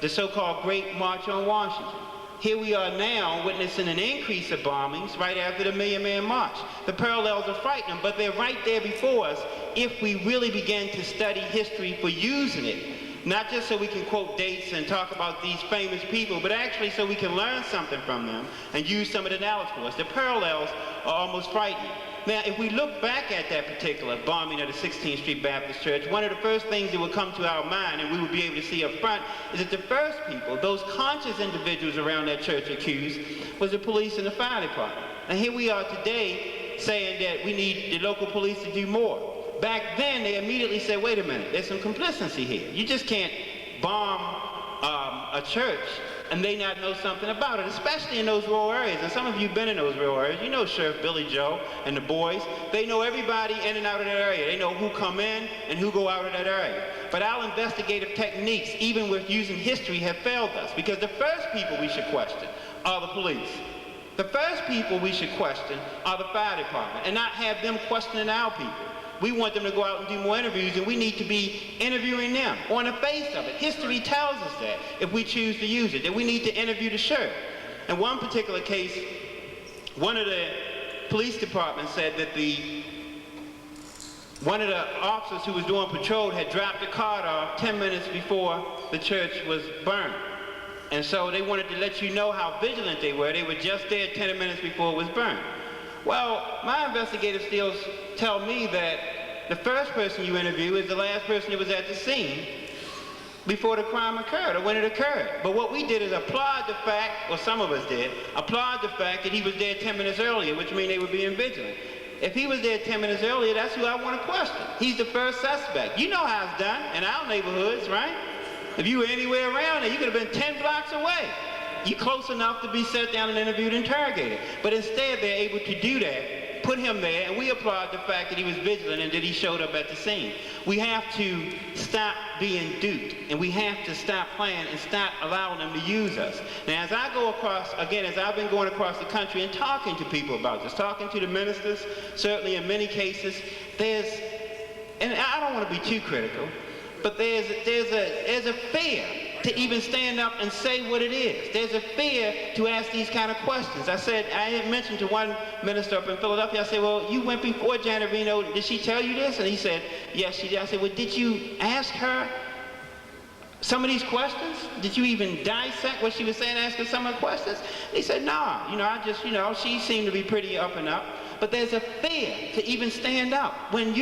Speaker 8: the so-called Great March on Washington. Here we are now witnessing an increase of bombings right after the Million Man March. The parallels are frightening, but they're right there before us if we really begin to study history for using it. Not just so we can quote dates and talk about these famous people, but actually so we can learn something from them and use some of the knowledge for us. The parallels are almost frightening. Now, if we look back at that particular bombing of the 16th Street Baptist Church, one of the first things that would come to our mind, and we would be able to see up front, is that the first people, those conscious individuals around that church accused, was the police and the fire department. And here we are today saying that we need the local police to do more. Back then, they immediately said, wait a minute, there's some complicity here. You just can't bomb a church and they not know something about it, especially in those rural areas. And some of you have been in those rural areas. You know Sheriff Billy Joe and the boys. They know everybody in and out of that area. They know who come in and who go out of that area. But our investigative techniques, even with using history, have failed us, because the first people we should question are the police. The first people we should question are the fire department, and not have them questioning our people. We want them to go out and do more interviews, and we need to be interviewing them on the face of it. History tells us that, if we choose to use it, that we need to interview the sheriff. In one particular case, one of the police departments said that one of the officers who was doing patrol had dropped the card off 10 minutes before the church was burned. And so they wanted to let you know how vigilant they were. They were just there 10 minutes before it was burned. Well, my investigative skills tell me that the first person you interview is the last person that was at the scene before the crime occurred or when it occurred. But what we did is applaud the fact, or some of us did, applaud the fact that he was there 10 minutes earlier, which means they were being vigilant. If he was there 10 minutes earlier, that's who I want to question. He's the first suspect. You know how it's done in our neighborhoods, right? If you were anywhere around there, you could have been 10 blocks away. You're close enough to be sat down and interviewed and interrogated. But instead, they're able to do that, put him there, and we applaud the fact that he was vigilant and that he showed up at the scene. We have to stop being duped, and we have to stop playing and stop allowing them to use us. Now, as I go across, again, as I've been going across the country and talking to people about this, talking to the ministers, certainly in many cases, and I don't want to be too critical, but there's a fear to even stand up and say what it is. There's a fear to ask these kind of questions. I had mentioned to one minister up in Philadelphia, I said, well, you went before Janet Reno, did she tell you this? And he said, yes, she did. I said, well, did you ask her some of these questions? Did you even dissect what she was saying, ask her some of the questions? He said, nah, she seemed to be pretty up and up. But there's a fear to even stand up. When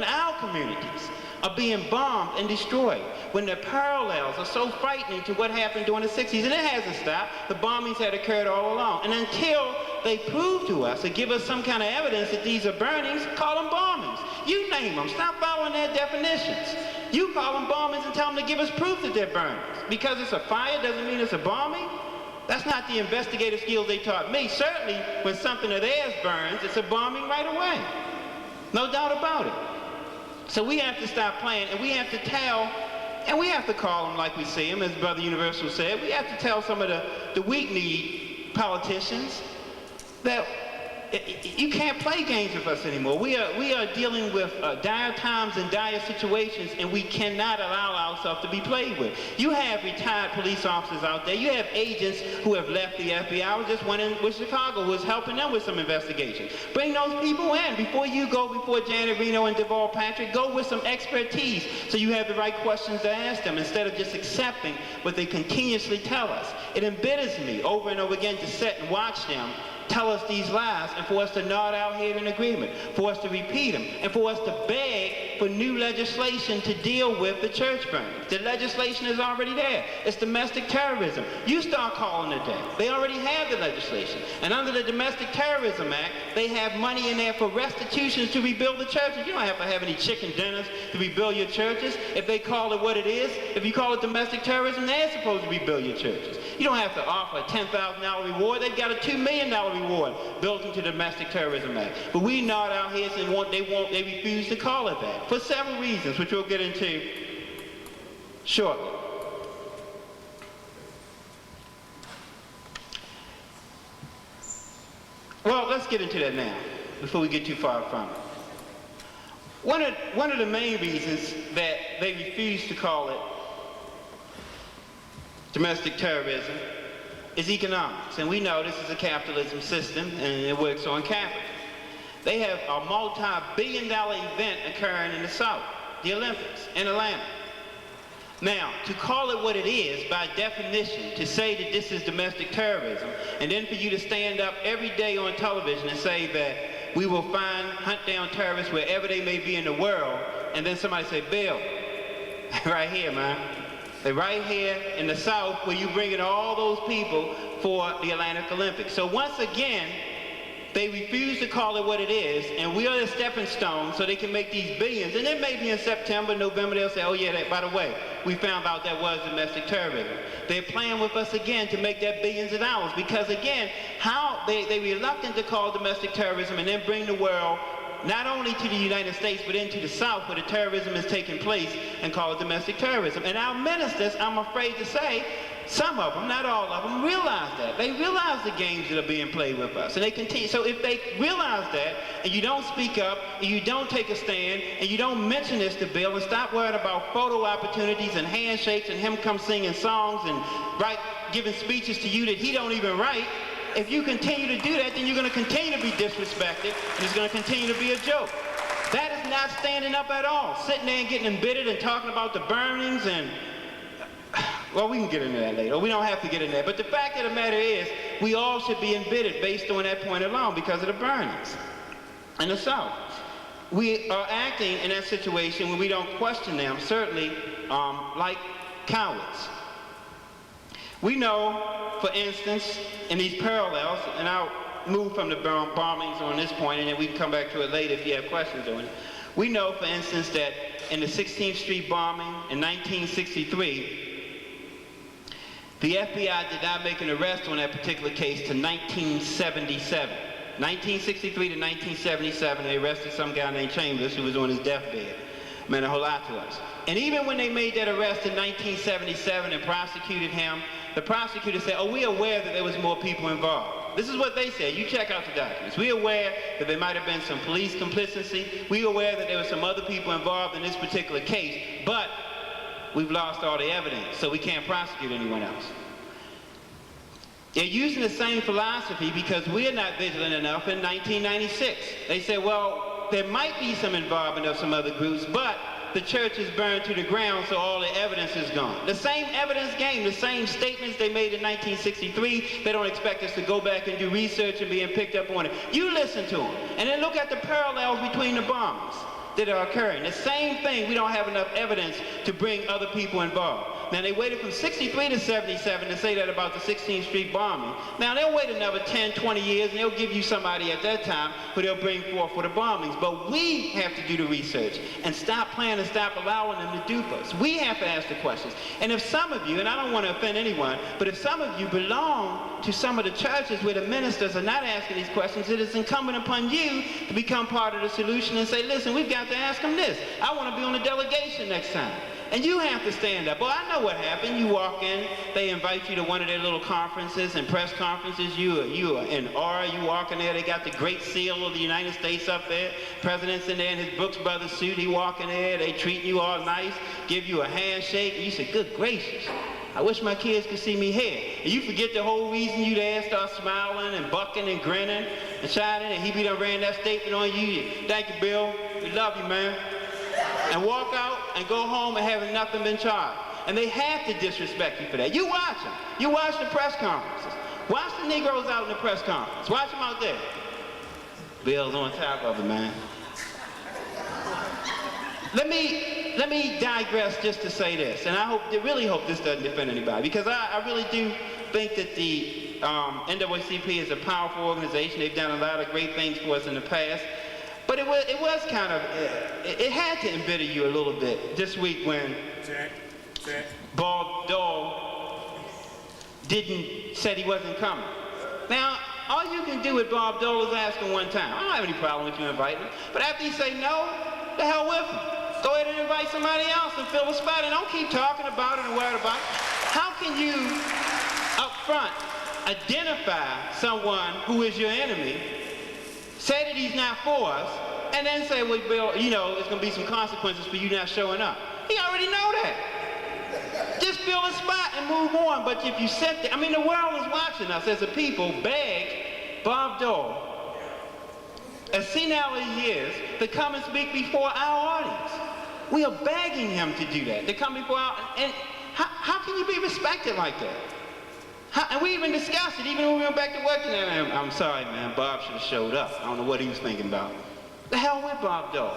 Speaker 8: our communities are being bombed and destroyed, when the parallels are so frightening to what happened during the 60s, and it hasn't stopped, the bombings had occurred all along. And until they prove to us or give us some kind of evidence that these are burnings, call them bombings. You name them. Stop following their definitions. You call them bombings and tell them to give us proof that they're burnings. Because it's a fire doesn't mean it's a bombing. That's not the investigative skills they taught me. Certainly, when something of theirs burns, it's a bombing right away. No doubt about it. So we have to stop playing, and we have to tell, and we have to call them like we see them, as Brother Universal said. We have to tell some of the weak-kneed politicians that you can't play games with us anymore. We are dealing with dire times and dire situations, and we cannot allow ourselves to be played with. You have retired police officers out there. You have agents who have left the FBI. I was just one in Chicago who was helping them with some investigation. Bring those people in. Before you go before Janet Reno and Deval Patrick, go with some expertise so you have the right questions to ask them instead of just accepting what they continuously tell us. It embitters me over and over again to sit and watch them tell us these lies and for us to nod our head in agreement, for us to repeat them, and for us to beg for new legislation to deal with the church burnings. The legislation is already there. It's domestic terrorism. You start calling it that. They already have the legislation. And under the Domestic Terrorism Act, they have money in there for restitutions to rebuild the churches. You don't have to have any chicken dinners to rebuild your churches. If they call it what it is, if you call it domestic terrorism, they're supposed to rebuild your churches. You don't have to offer a $10,000 reward. They've got a $2 million reward built into the Domestic Terrorism Act. But we nod our heads and they refuse to call it that for several reasons, which we'll get into shortly. Well, let's get into that now, before we get too far from it. One of the main reasons that they refuse to call it domestic terrorism is economics. And we know this is a capitalism system and it works on capital. They have a multi-billion-dollar event occurring in the South, the Olympics in Atlanta. Now, to call it what it is, by definition, to say that this is domestic terrorism, and then for you to stand up every day on television and say that we will hunt down terrorists wherever they may be in the world, and then somebody say, Bill, right here, man. They're right here in the South where you bring in all those people for the Atlantic Olympics. So once again, they refuse to call it what it is, and we are the stepping stone so they can make these billions. And then maybe in September, November, they'll say, oh yeah, by the way, we found out that was domestic terrorism. They're playing with us again to make that billions of dollars, because again, how they're reluctant to call domestic terrorism and then bring the world not only to the United States, but into the South where the terrorism is taking place and call it domestic terrorism. And our ministers, I'm afraid to say, some of them, not all of them, realize that. They realize the games that are being played with us. And they continue. So if they realize that, and you don't speak up, and you don't take a stand, and you don't mention this to Bill, and stop worrying about photo opportunities and handshakes and him come singing songs and giving speeches to you that he don't even write, if you continue to do that, then you're going to continue to be disrespected, and it's going to continue to be a joke. That is not standing up at all. Sitting there and getting embittered and talking about the burnings and, well, we can get into that later. We don't have to get into that. But the fact of the matter is, we all should be embittered based on that point alone because of the burnings in the South. We are acting in that situation when we don't question them, certainly like cowards. We know, for instance, in these parallels, and I'll move from the bombings on this point, and then we can come back to it later if you have questions on it. We know, for instance, that in the 16th Street bombing in 1963, the FBI did not make an arrest on that particular case to 1977. 1963 to 1977, they arrested some guy named Chambers who was on his deathbed. Meant a whole lot to us. And even when they made that arrest in 1977 and prosecuted him, the prosecutor said, oh, we're aware that there was more people involved. This is what they said. You check out the documents. We're aware that there might have been some police complicity. We're aware that there were some other people involved in this particular case, but we've lost all the evidence, so we can't prosecute anyone else. They're using the same philosophy because we're not vigilant enough in 1996. They said, well, there might be some involvement of some other groups, but the church is burned to the ground, so all the evidence is gone. The same evidence game, the same statements they made in 1963, they don't expect us to go back and do research and being picked up on it. You listen to them, and then look at the parallels between the bombs that are occurring. The same thing, we don't have enough evidence to bring other people involved. Now, they waited from 63 to 77 to say that about the 16th Street bombing. Now, they'll wait another 10, 20 years, and they'll give you somebody at that time who they'll bring forth for the bombings. But we have to do the research and stop playing and stop allowing them to dupe us. We have to ask the questions. And if some of you, and I don't want to offend anyone, but if some of you belong to some of the churches where the ministers are not asking these questions, it is incumbent upon you to become part of the solution and say, listen, we've got to ask them this. I want to be on the delegation next time. And you have to stand up. Well, I know what happened. You walk in, they invite you to one of their little conferences and press conferences. You are in awe. You walk in there, they got the Great Seal of the United States up there. President's in there in his Brooks Brothers suit. He walk in there, they treat you all nice, give you a handshake, and you say, good gracious, I wish my kids could see me here. And you forget the whole reason you there, start smiling and bucking and grinning and shining, and he be done ran that statement on you. Thank you, Bill. We love you, man. And walk out and go home and having nothing been charged. And they have to disrespect you for that. You watch them. You watch the press conferences. Watch the Negroes out in the press conference. Watch them out there. Bill's on top of it, man. Let me digress just to say this, and I really hope this doesn't offend anybody, because I really do think that the NAACP is a powerful organization. They've done a lot of great things for us in the past, but it was kind of, it had to embitter you a little bit this week when Bob Dole said he wasn't coming. Now, all you can do with Bob Dole is ask him one time. I don't have any problem with you inviting him, but after you say no, the hell with him. Go ahead and invite somebody else and fill a spot, and don't keep talking about it and worried about it. How can you, up front, identify someone who is your enemy, say that he's not for us, and then say, well, Bill, you know, there's going to be some consequences for you not showing up? He already know that. Just fill a spot and move on. But if you sit there, I mean, the world is watching us as a people beg Bob Dole, as senile as he is, to come and speak before our audience. We are begging him to do that, to come before our, and how can you be respected like that? And we even discussed it, even when we went back to work, and I'm sorry, man, Bob should have showed up. I don't know what he was thinking about. The hell with Bob Dole.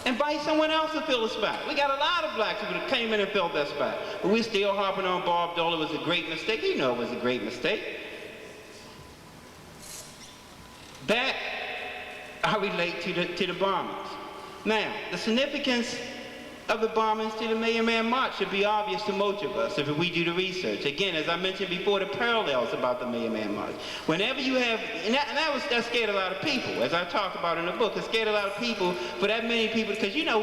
Speaker 8: Invite someone else to fill a spot. We got a lot of black people that came in and filled that spot. But we're still harping on Bob Dole. It was a great mistake. You know it was a great mistake. That I relate to the bombings. Now, the significance of the bombings to the Million Man March should be obvious to most of us if we do the research. Again, as I mentioned before, the parallels about the Million Man March. Whenever you have, that scared a lot of people, as I talked about in the book. It scared a lot of people, for that many people, because you know,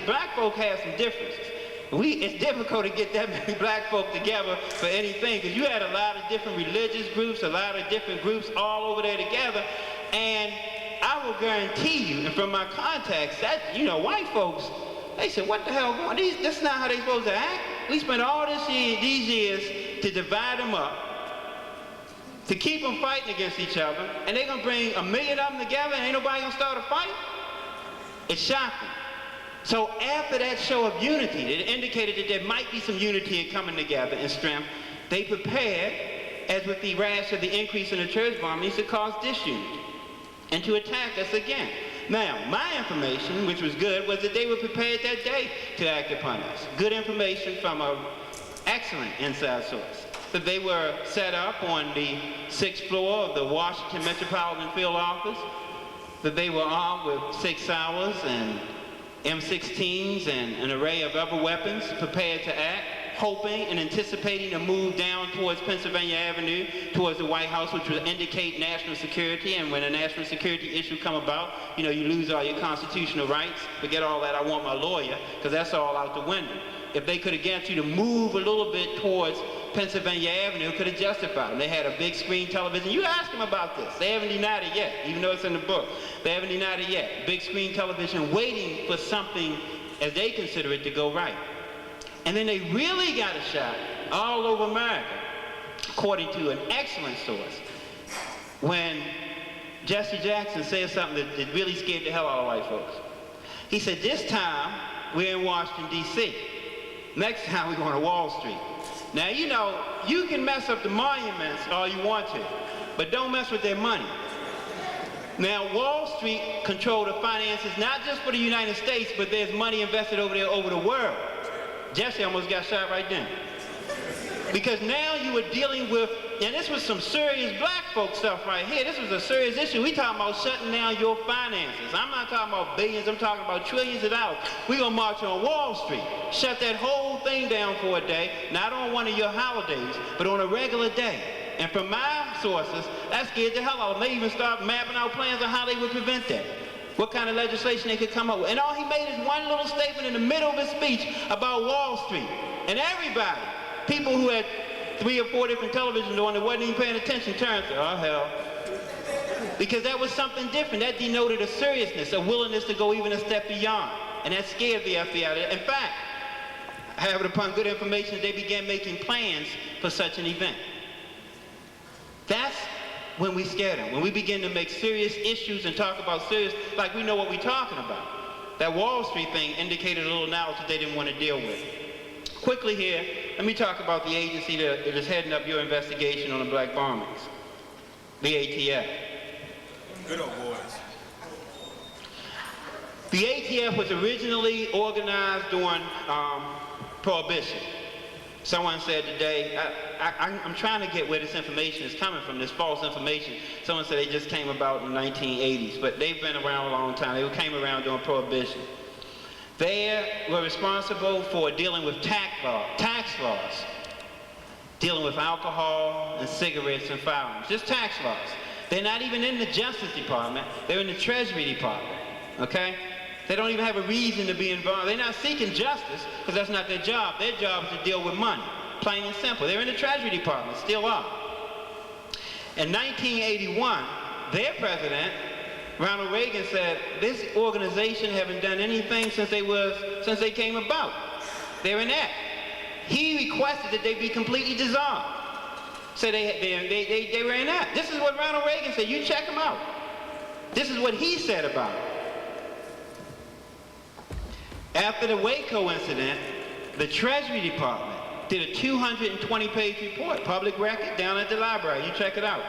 Speaker 8: black folk have some differences. It's difficult to get that many black folk together for anything, because you had a lot of different religious groups, a lot of different groups all over there together, and I will guarantee you, and from my contacts, that, you know, white folks, they said, what the hell going on? That's not how they supposed to act. We spent all these years to divide them up, to keep them fighting against each other, and they're going to bring 1 million of them together and ain't nobody going to start a fight? It's shocking. So after that show of unity, it indicated that there might be some unity in coming together and strength, they prepared, as with the rash of the increase in the church bombings, to cause disunity and to attack us again. Now, my information, which was good, was that they were prepared that day to act upon us. Good information from an excellent inside source. That they were set up on the 6th floor of the Washington Metropolitan Field Office. That they were armed with 6 hours and M16s and an array of other weapons, prepared to act, hoping and anticipating a move down towards Pennsylvania Avenue, towards the White House, which would indicate national security. And when a national security issue come about, you know, you lose all your constitutional rights. Forget all that, I want my lawyer, because that's all out the window. If they could have got you to move a little bit towards Pennsylvania Avenue, it could have justified them. They had a big screen television. You ask them about this. They haven't denied it yet, even though it's in the book. They haven't denied it yet. Big screen television waiting for something, as they consider it, to go right. And then they really got a shot all over America, according to an excellent source, when Jesse Jackson said something that really scared the hell out of white folks. He said, this time we're in Washington, D.C. Next time we're going to Wall Street. Now, you know, you can mess up the monuments all you want to, but don't mess with their money. Now, Wall Street controls the finances, not just for the United States, but there's money invested over there over the world. Jesse almost got shot right then. Because now you were dealing with, and this was some serious black folk stuff right here. This was a serious issue. We talking about shutting down your finances. I'm not talking about billions, I'm talking about trillions of dollars. We're gonna march on Wall Street. Shut that whole thing down for a day, not on one of your holidays, but on a regular day. And from my sources, that scared the hell out of them. They even started mapping out plans on how they would prevent that. What kind of legislation they could come up with. And all he made is one little statement in the middle of his speech about Wall Street. And everybody, people who had 3 or 4 different televisions on that wasn't even paying attention, turned to, oh hell. Because that was something different. That denoted a seriousness, a willingness to go even a step beyond. And that scared the FBI. In fact, I have it upon good information, they began making plans for such an event. That's when we scare them. When we begin to make serious issues and talk about serious, like we know what we're talking about. That Wall Street thing indicated a little knowledge that they didn't want to deal with. Quickly here, let me talk about the agency that is heading up your investigation on the black bombings, the ATF.
Speaker 2: Good old boys.
Speaker 8: The ATF was originally organized during Prohibition. Someone said today, I'm trying to get where this information is coming from, this false information. Someone said they just came about in the 1980s, but they've been around a long time. They came around during Prohibition. They were responsible for dealing with tax laws, dealing with alcohol and cigarettes and firearms, just tax laws. They're not even in the Justice Department, they're in the Treasury Department, okay? They don't even have a reason to be involved. They're not seeking justice, because that's not their job. Their job is to deal with money, plain and simple. They're in the Treasury Department, still are. In 1981, their president, Ronald Reagan, said, this organization haven't done anything since they came about. They're inept. He requested that they be completely dissolved. So they were inept. This is what Ronald Reagan said. You check them out. This is what he said about it. After the Waco incident, the Treasury Department did a 220-page report, public record, down at the library. You check it out.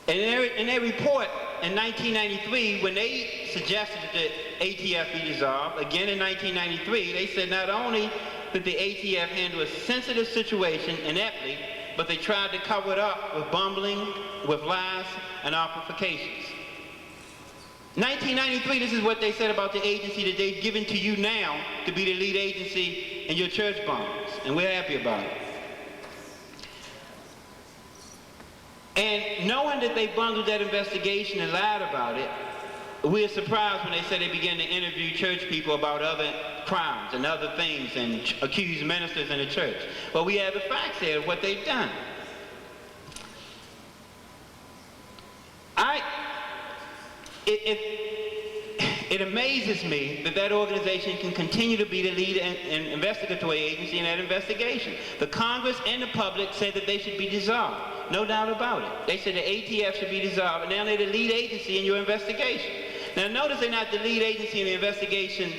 Speaker 8: And in their report in 1993, when they suggested that the ATF be dissolved, again in 1993, they said not only did the ATF handle a sensitive situation ineptly, but they tried to cover it up with bumbling, with lies, and obfuscations. 1993, this is what they said about the agency that they've given to you now to be the lead agency in your church bombings, and we're happy about it. And knowing that they bundled that investigation and lied about it, we're surprised when they said they began to interview church people about other crimes and other things and accuse ministers in the church. Well, we have the facts here of what they've done. It amazes me that organization can continue to be the lead and investigatory agency in that investigation. The Congress and the public said that they should be dissolved. No doubt about it. They said the ATF should be dissolved, and now they're the lead agency in your investigation. Now notice they're not the lead agency in the investigation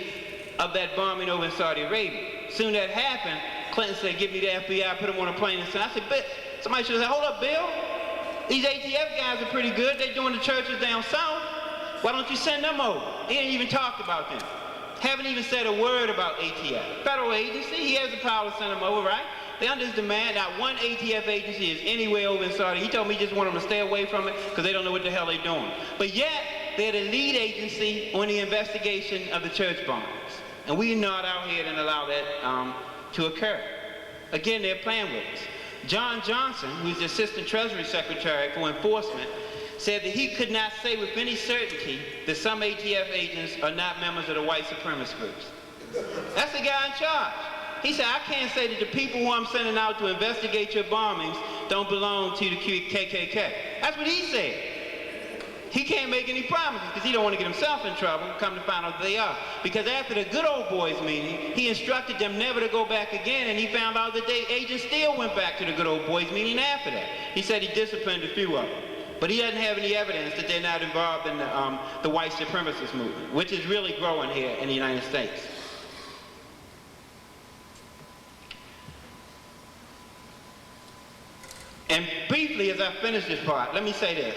Speaker 8: of that bombing over in Saudi Arabia. Soon that happened, Clinton said, give me the FBI, put them on a plane and send. I said, but somebody should have said, hold up, Bill. These ATF guys are pretty good. They're doing the churches down south. Why don't you send them over? He ain't even talked about them. Haven't even said a word about ATF. Federal agency, he has the power to send them over, right? They under his demand. Not one ATF agency is anywhere over in Saudi. He told me he just wanted them to stay away from it because they don't know what the hell they're doing. But yet, they're the lead agency on the investigation of the church bombings. And we're not out here to allow that to occur. Again, they're playing with us. John Johnson, who's the Assistant Treasury Secretary for Enforcement, said that he could not say with any certainty that some ATF agents are not members of the white supremacist groups. That's the guy in charge. He said, I can't say that the people who I'm sending out to investigate your bombings don't belong to the KKK. That's what he said. He can't make any promises because he don't want to get himself in trouble, come to find out that they are. Because after the good old boys meeting, he instructed them never to go back again, and he found out that the agents still went back to the good old boys meeting after that. He said he disciplined a few of them. But he doesn't have any evidence that they're not involved in the white supremacist movement, which is really growing here in the United States. And briefly, as I finish this part, let me say this.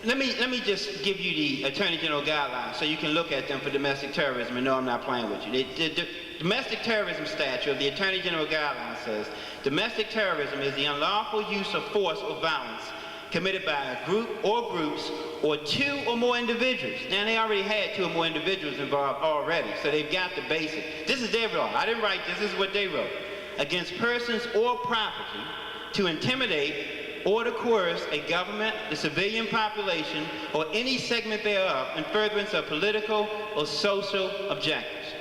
Speaker 8: Let me just give you the Attorney General guidelines so you can look at them for domestic terrorism and know I'm not playing with you. The domestic terrorism statute of the Attorney General guidelines says, domestic terrorism is the unlawful use of force or violence committed by a group or groups or two or more individuals. Now, they already had two or more individuals involved already, so they've got the basic. This is their law. I didn't write this. This is what they wrote. Against persons or property to intimidate or to coerce a government, the civilian population, or any segment thereof in furtherance of political or social objectives.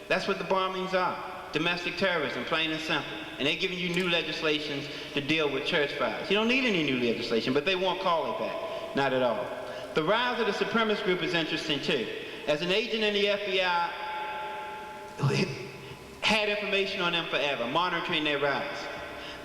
Speaker 8: That's what the bombings are. Domestic terrorism, plain and simple. And they're giving you new legislations to deal with church fires. You don't need any new legislation, but they won't call it that. Not at all. The rise of the supremacist group is interesting too. As an agent in the FBI, had information on them forever, monitoring their rise.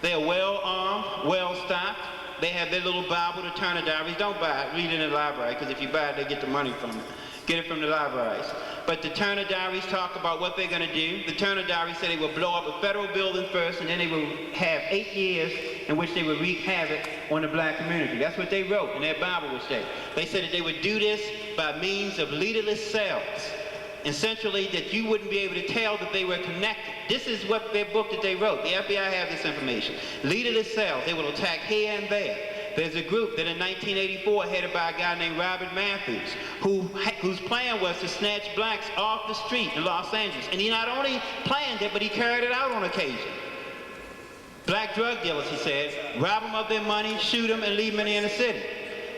Speaker 8: They are well armed, well stocked. They have their little Bible to Turner diaries. Don't buy it, read it in the library, because if you buy it, they get the money from it. Get it from the libraries. But the Turner diaries talk about what they're going to do. The Turner diaries say they will blow up a federal building first, and then they will have 8 years in which they would wreak havoc on the black community. That's what they wrote in their Bible would say. They said that they would do this by means of leaderless cells. Essentially, that you wouldn't be able to tell that they were connected. This is what their book that they wrote. The FBI have this information. Leaderless cells. They will attack here and there. There's a group that in 1984 headed by a guy named Robert Matthews, whose plan was to snatch blacks off the street in Los Angeles. And he not only planned it, but he carried it out on occasion. Black drug dealers, he said, rob them of their money, shoot them, and leave them in the inner city.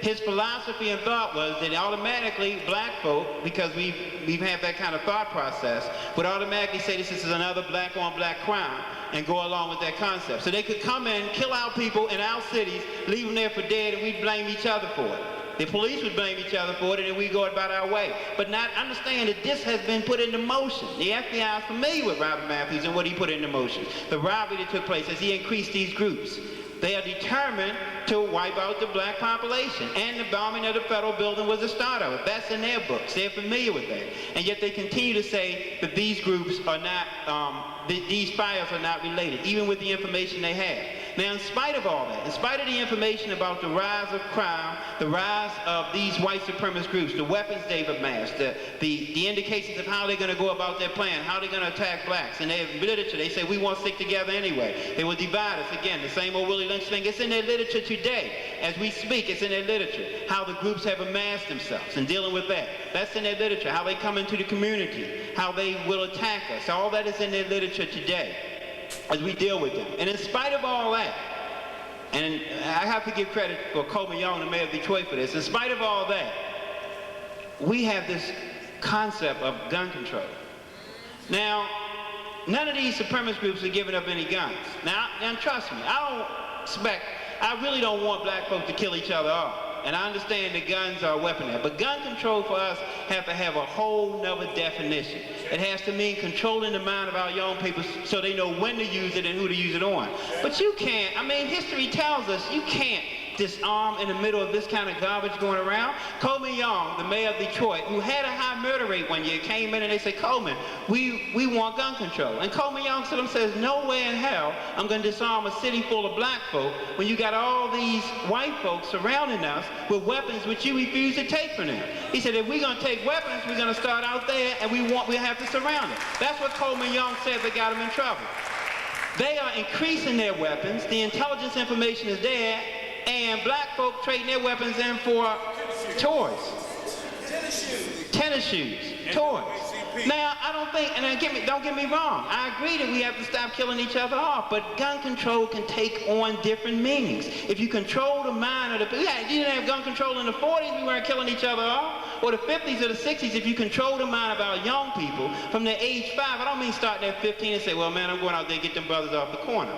Speaker 8: His philosophy and thought was that automatically black folk, because we've had that kind of thought process, would automatically say this is another black on black crime and go along with that concept. So they could come in, kill our people in our cities, leave them there for dead, and we'd blame each other for it. The police would blame each other for it, and then we go about our way. But not understand that this has been put into motion. The FBI is familiar with Robert Matthews and what he put into motion. The robbery that took place as he increased these groups. They are determined to wipe out the black population. And the bombing of the federal building was the start of it. That's in their books. They're familiar with that. And yet they continue to say that these groups are not, these fires are not related, even with the information they have. Now, in spite of all that, in spite of the information about the rise of crime, the rise of these white supremacist groups, the weapons they've amassed, the indications of how they're going to go about their plan, how they're going to attack blacks, and their literature, they say we won't stick together anyway. They will divide us. Again, the same old Willie Lynch thing. It's in their literature today. As we speak, it's in their literature. How the groups have amassed themselves and dealing with that. That's in their literature. How they come into the community, how they will attack us. All that is in their literature today as we deal with them. And in spite of all that, and I have to give credit for Coleman Young, the mayor of Detroit, for this. In spite of all that, we have this concept of gun control. Now, none of these supremacist groups are giving up any guns. Now, and trust me, I really don't want black folks to kill each other off. And I understand that guns are a weapon there. But gun control for us have to have a whole nother definition. It has to mean controlling the mind of our young people so they know when to use it and who to use it on. But you can't, I mean, history tells us you can't disarm in the middle of this kind of garbage going around. Coleman Young, the mayor of Detroit, who had a high murder rate one year, came in and they said, Coleman, we want gun control. And Coleman Young to them says, no way in hell I'm going to disarm a city full of black folk when you got all these white folks surrounding us with weapons which you refuse to take from them. He said, if we're going to take weapons, we're going to start out there and we have to surround them. That's what Coleman Young said that got him in trouble. They are increasing their weapons. The intelligence information is there. And black folk trading their weapons in for toys. Tennis shoes. Toys. Now, I don't think, and don't get me wrong, I agree that we have to stop killing each other off, but gun control can take on different meanings. If you control the mind of the people, you didn't have gun control in the 40s, we weren't killing each other off, or the 50s or the 60s, if you control the mind of our young people from their age 5, I don't mean starting at 15 and say, well, man, I'm going out there and get them brothers off the corner.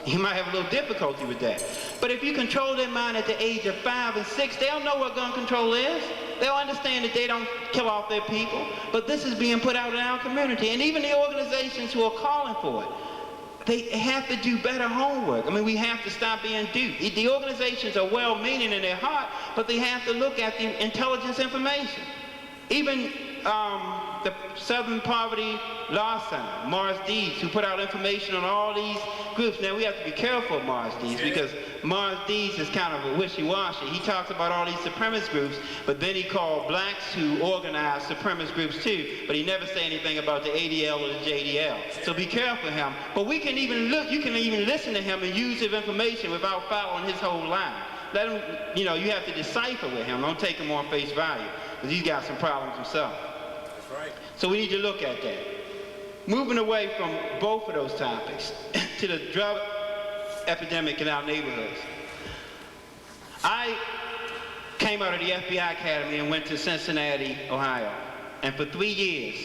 Speaker 8: You might have a little difficulty with that. But if you control their mind at the age of 5 and 6, they'll know what gun control is. They'll understand that they don't kill off their people. But this is being put out in our community. And even the organizations who are calling for it, they have to do better homework. I mean, we have to stop being duped. The organizations are well-meaning in their heart, but they have to look at the intelligence information. Even the Southern Poverty Law Center, Morris Deeds, who put out information on all these groups. Now, we have to be careful of Morris Deeds because Morris Deeds is kind of a wishy-washy. He talks about all these supremacist groups, but then he called blacks who organize supremacist groups too, but he never say anything about the ADL or the JDL. So be careful of him. But we can even look, you can even listen to him and use his information without following his whole line. Let him, you know, you have to decipher with him. Don't take him on face value because he's got some problems himself.
Speaker 2: Right.
Speaker 8: So we need to look at that. Moving away from both of those topics to the drug epidemic in our neighborhoods. I came out of the FBI Academy and went to Cincinnati, Ohio. And for 3 years,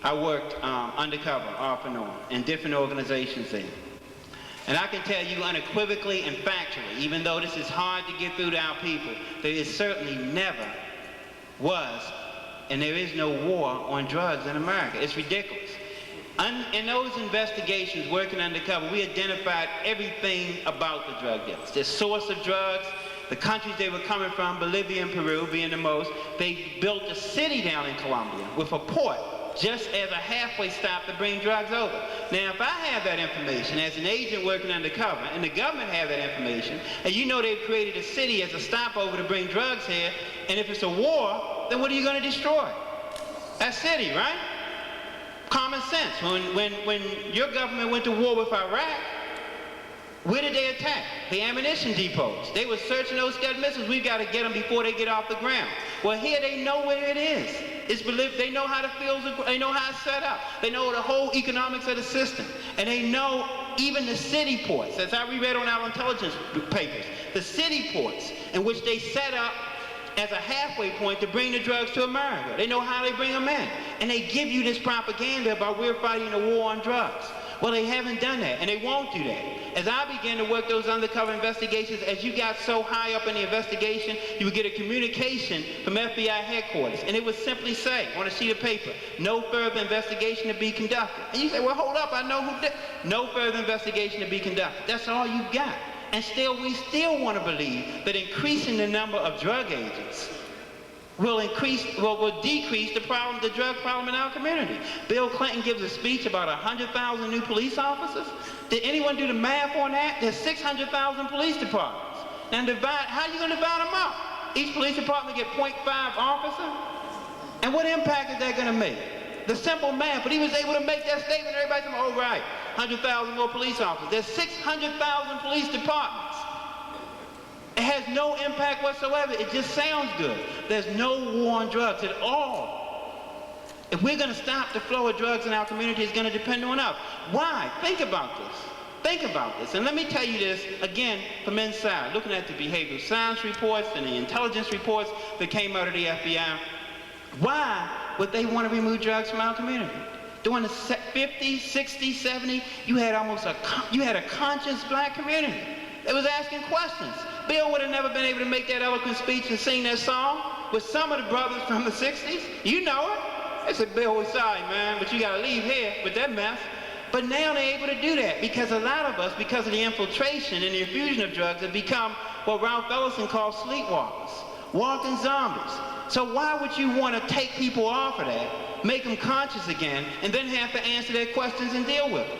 Speaker 8: I worked undercover, off and on, in different organizations there. And I can tell you unequivocally and factually, even though this is hard to get through to our people, there is certainly never was, and there is no war on drugs in America. It's ridiculous. In those investigations, working undercover, we identified everything about the drug dealers. Their source of drugs, the countries they were coming from, Bolivia and Peru being the most, they built a city down in Colombia with a port just as a halfway stop to bring drugs over. Now, if I have that information as an agent working undercover, and the government have that information, and you know they've created a city as a stopover to bring drugs here, and if it's a war, then what are you going to destroy? That city, right? Common sense. When your government went to war with Iraq, where did they attack? The ammunition depots. They were searching those Scud missiles. We've got to get them before they get off the ground. Well, here they know where it is. It's believed, they know how the fields are, they know how it's set up. They know the whole economics of the system. And they know even the city ports, as I reread on our intelligence papers, the city ports in which they set up as a halfway point to bring the drugs to America. They know how they bring them in. And they give you this propaganda about we're fighting a war on drugs. Well, they haven't done that, and they won't do that. As I began to work those undercover investigations, as you got so high up in the investigation, you would get a communication from FBI headquarters, and it would simply say on a sheet of paper, no further investigation to be conducted. And you say, well, hold up, I know who did. No further investigation to be conducted. That's all you've got. And still, we still want to believe that increasing the number of drug agents will decrease the drug problem in our community. Bill Clinton gives a speech about 100,000 new police officers. Did anyone do the math on that? There's 600,000 police departments. Now how are you going to divide them up? Each police department get 0.5 officer? And what impact is that going to make? The simple math, but he was able to make that statement, everybody's saying, oh right, 100,000 more police officers. There's 600,000 police departments. It has no impact whatsoever. It just sounds good. There's no war on drugs at all. If we're going to stop the flow of drugs in our community, it's going to depend on us. Why? Think about this. Think about this. And let me tell you this, again, from inside, looking at the behavioral science reports and the intelligence reports that came out of the FBI. Why would they want to remove drugs from our community? During the 50s, 60s, 70s, you had a conscious black community that was asking questions. Bill would have never been able to make that eloquent speech and sing that song with some of the brothers from the 60s. You know it. They said, Bill, we're sorry, man, but you got to leave here with that mess. But now they're able to do that because a lot of us, because of the infiltration and the infusion of drugs, have become what Ralph Ellison calls sleepwalkers, walking zombies. So why would you want to take people off of that, make them conscious again, and then have to answer their questions and deal with them?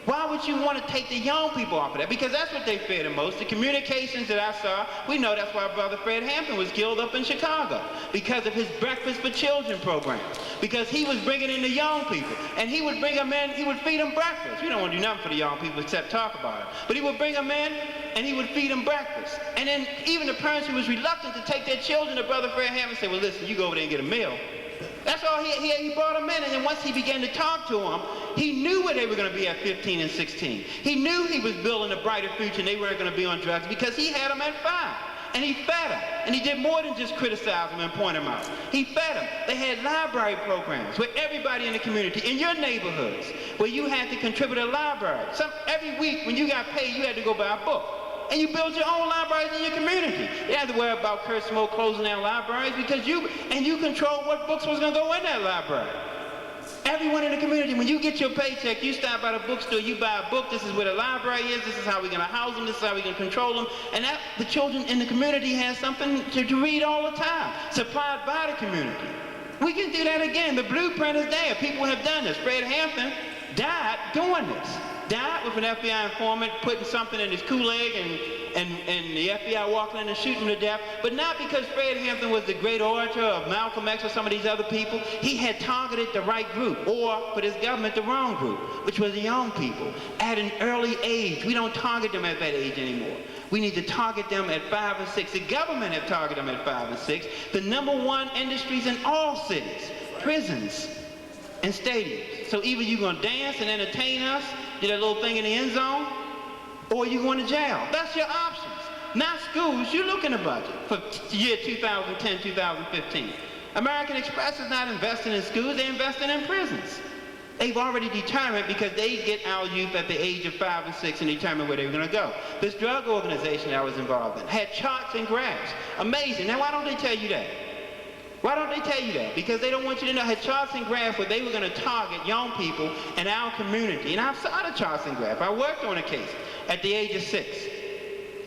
Speaker 8: Why would you want to take the young people off of that? Because that's what they fear the most. The communications that I saw, we know that's why Brother Fred Hampton was killed up in Chicago, because of his Breakfast for Children program. Because he was bringing in the young people, and he would bring them in, he would feed them breakfast. We don't want to do nothing for the young people except talk about it. But he would bring them in, and he would feed them breakfast. And then even the parents who was reluctant to take their children to Brother Fred Hampton said, well, listen, you go over there and get a meal. That's all he brought them in, and then once he began to talk to them, he knew where they were going to be at 15 and 16. He knew he was building a brighter future and they weren't going to be on drugs because he had them at 5. And he fed them. And he did more than just criticize them and point them out. He fed them. They had library programs where everybody in the community, in your neighborhoods, where you had to contribute a library. Every week when you got paid, you had to go buy a book. And you build your own libraries in your community. You had to worry about Kurt Smoke closing down libraries because you control what books was going to go in that library. Everyone in the community, when you get your paycheck, you stop by the bookstore, you buy a book, this is where the library is, this is how we're going to house them, this is how we're going to control them. And the children in the community have something to read all the time, supplied by the community. We can do that again. The blueprint is there. People have done this. Fred Hampton died doing this. Died with an FBI informant putting something in his Kool-Aid and the FBI walking in and shooting him to death. But not because Fred Hampton was the great orator of Malcolm X or some of these other people. He had targeted the right group, or for this government, the wrong group, which was the young people at an early age. We don't target them at that age anymore. We need to target them at 5 and 6. The government have targeted them at 5 and 6. The #1 industries in all cities, prisons and stadiums. So either you're going to dance and entertain us, do that little thing in the end zone, or you're going to jail. That's your options. Not schools. You look in the budget for year 2010, 2015. American Express is not investing in schools. They're investing in prisons. They've already determined, because they get our youth at the age of 5 and 6 and determine where they were going to go. This drug organization I was involved in had charts and graphs. Amazing. Now, why don't they tell you that? Why don't they tell you that? Because they don't want you to know. Had charts and graphs where they were going to target young people in our community. And I saw the charts and graphs. I worked on a case at the age of 6.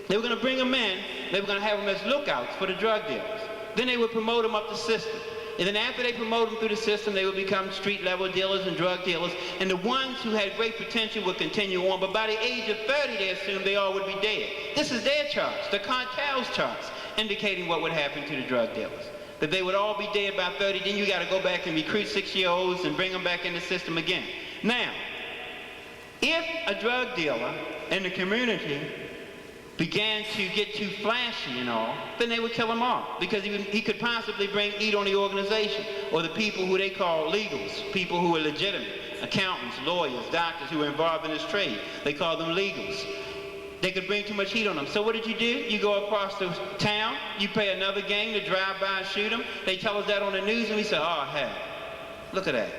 Speaker 8: They were going to bring them in They were going to have them as lookouts for the drug dealers. Then they would promote them up the system. And then after they promote them through the system, they would become street-level dealers and drug dealers. And the ones who had great potential would continue on. But by the age of 30, they assumed they all would be dead. This is their charts, the cartel's charts, indicating what would happen to the drug dealers. That they would all be dead by 30. Then you got to go back and recruit 6-year-olds and bring them back in the system again. Now, if a drug dealer in the community began to get too flashy and all, then they would kill him off because he could possibly bring heat on the organization or the people who they call legals, people who are legitimate, accountants, lawyers, doctors who are involved in this trade. They call them legals. They could bring too much heat on them. So what did you do? You go across the town, you pay another gang to drive by and shoot them. They tell us that on the news and we say, oh, hell, look at that.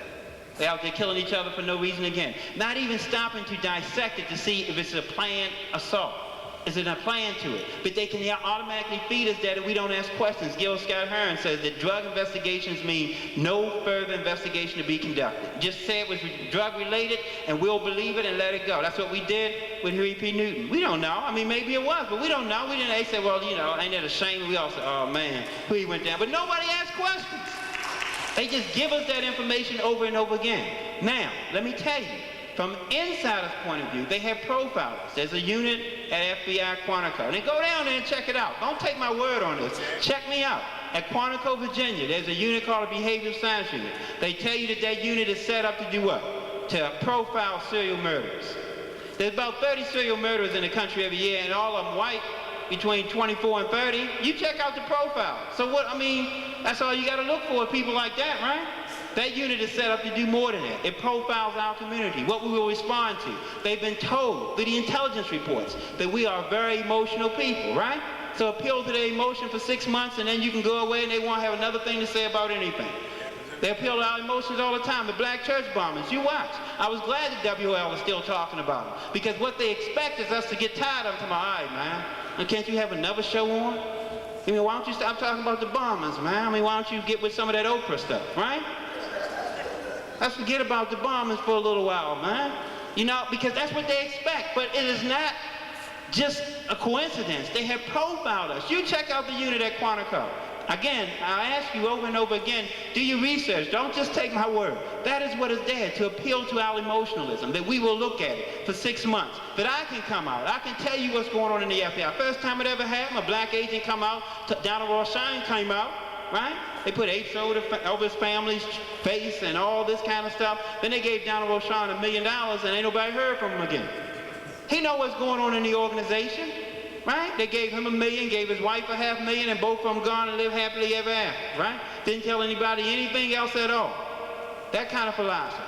Speaker 8: They're out there killing each other for no reason again. Not even stopping to dissect it to see if it's a planned assault. Is it a plan to it? But they can automatically feed us that if we don't ask questions. Gil Scott Hearn says that drug investigations mean no further investigation to be conducted. Just say it was drug related and we'll believe it and let it go. That's what we did with Huey P. Newton. We don't know. I mean, maybe it was, but we don't know. They said, well, you know, ain't that a shame? We all said, oh man, Huey went down. But nobody asked questions. They just give us that information over and over again. Now, let me tell you, from insider's point of view, they have profilers. There's a unit at FBI Quantico. And go down there and check it out. Don't take my word on this. Check me out. At Quantico, Virginia, there's a unit called a Behavioral Science Unit. They tell you that that unit is set up to do what? To profile serial murderers. There's about 30 serial murderers in the country every year, and all of them white, between 24 and 30. You check out the profile. So what, I mean, that's all you got to look for, people like that, right? That unit is set up to do more than that. It profiles our community, what we will respond to. They've been told through the intelligence reports that we are very emotional people, right? So appeal to their emotion for 6 months and then you can go away and they won't have another thing to say about anything. They appeal to our emotions all the time. The black church bombings, you watch. I was glad that WL is still talking about them because what they expect is us to get tired of them tomorrow. All right, man, and can't you have another show on? I mean, why don't you stop talking about the bombings, man? I mean, why don't you get with some of that Oprah stuff, right? Let's forget about the bombings for a little while, man. You know, because that's what they expect. But it is not just a coincidence. They have profiled us. You check out the unit at Quantico. Again, I ask you over and over again, do your research. Don't just take my word. That is what is there, to appeal to our emotionalism, that we will look at it for 6 months, that I can come out. I can tell you what's going on in the FBI. First time it ever happened, a black agent come out, Donald Rothschild came out, right? They put H over his family's face and all this kind of stuff. Then they gave Donald Rothschild $1 million and ain't nobody heard from him again. He know what's going on in the organization, right? They gave him $1 million, gave his wife a $500,000, and both of them gone and live happily ever after, right? Didn't tell anybody anything else at all. That kind of philosophy,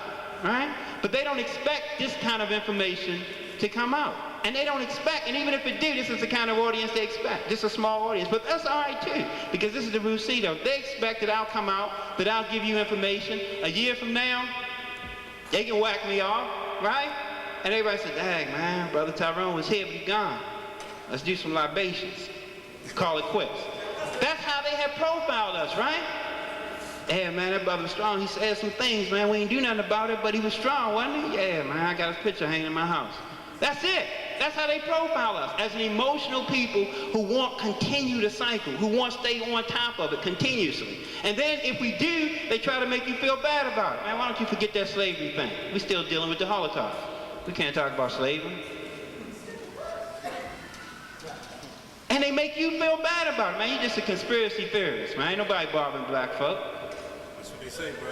Speaker 8: right? But they don't expect this kind of information to come out. And they don't expect, and even if it did, this is the kind of audience they expect. This is a small audience, but that's all right too, because this is the Rusito. They expect that I'll come out, that I'll give you information. A year from now, they can whack me off, right? And everybody said, dang, man, Brother Tyrone was here, but he's gone. Let's do some libations. Call it quits. That's how they have profiled us, right? Yeah, man, that brother was strong. He said some things, man. We ain't do nothing about it, but he was strong, wasn't he? Yeah, man, I got his picture hanging in my house. That's it. That's how they profile us, as an emotional people who want to continue the cycle, who want to stay on top of it continuously. And then if we do, they try to make you feel bad about it. Man, why don't you forget that slavery thing? We're still dealing with the Holocaust. We can't talk about slavery. And they make you feel bad about it. Man, you're just a conspiracy theorist, man. Ain't nobody bothering black folk.
Speaker 2: That's what they say, bro.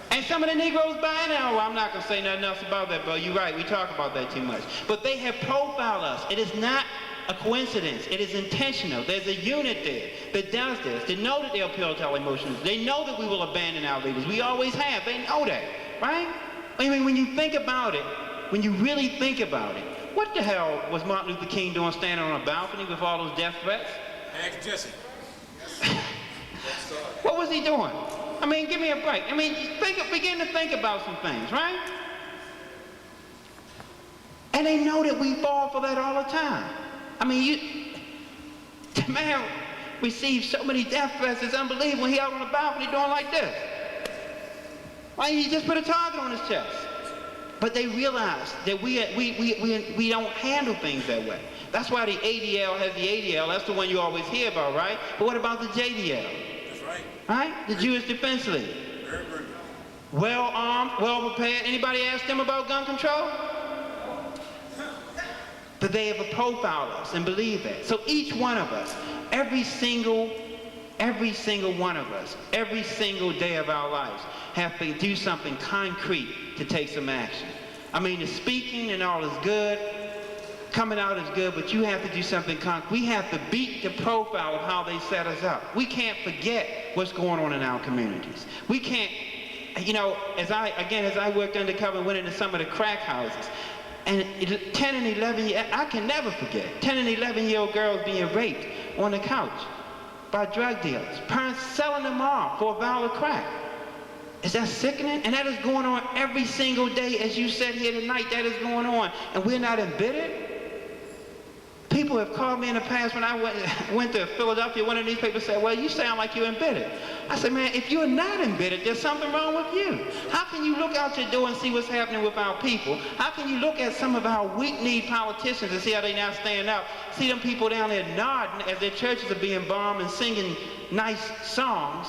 Speaker 8: And some of the Negroes by now, well, I'm not going to say nothing else about that, but you're right, we talk about that too much. But they have profiled us. It is not a coincidence. It is intentional. There's a unit there that does this. They know that they'll appeal to our emotions. They know that we will abandon our leaders. We always have. They know that, right? I mean, when you think about it, when you really think about it, what the hell was Martin Luther King doing standing on a balcony with all those death threats?
Speaker 2: Ask Jesse.
Speaker 8: What was he doing? I mean, give me a break. I mean, begin to think about some things, right? And they know that we fall for that all the time. I mean, the man received so many death threats, it's unbelievable. He out on the balcony doing like this. Why didn't he just put a target on his chest? But they realize that we don't handle things that way. That's why the ADL has the ADL. That's the one you always hear about, right? But what about the JDL?
Speaker 2: That's right.
Speaker 8: Right? The Jewish Defense League.
Speaker 2: Very good.
Speaker 8: Well armed, well prepared. Anybody ask them about gun control? But they have profiled us and believe that. So each one of us, every single one of us, every single day of our lives, have to do something concrete to take some action. I mean, the speaking and all is good, coming out is good, but you have to do something concrete. We have to beat the profile of how they set us up. We can't forget what's going on in our communities. We can't, you know, as I worked undercover and went into some of the crack houses, and 10 and 11, I can never forget, 10 and 11-year-old girls being raped on the couch by drug dealers, parents selling them off for a vial of crack. Is that sickening? And that is going on every single day as you sit here tonight. That is going on, and we're not embittered. People have called me in the past when I went to Philadelphia. One of the newspapers said, well, you sound like you're embittered. I said, man, if you're not embittered, there's something wrong with you. How can you look out your door and see what's happening with our people? How can you look at some of our weak-kneed politicians and see how they now stand up? See them people down there nodding as their churches are being bombed and singing nice songs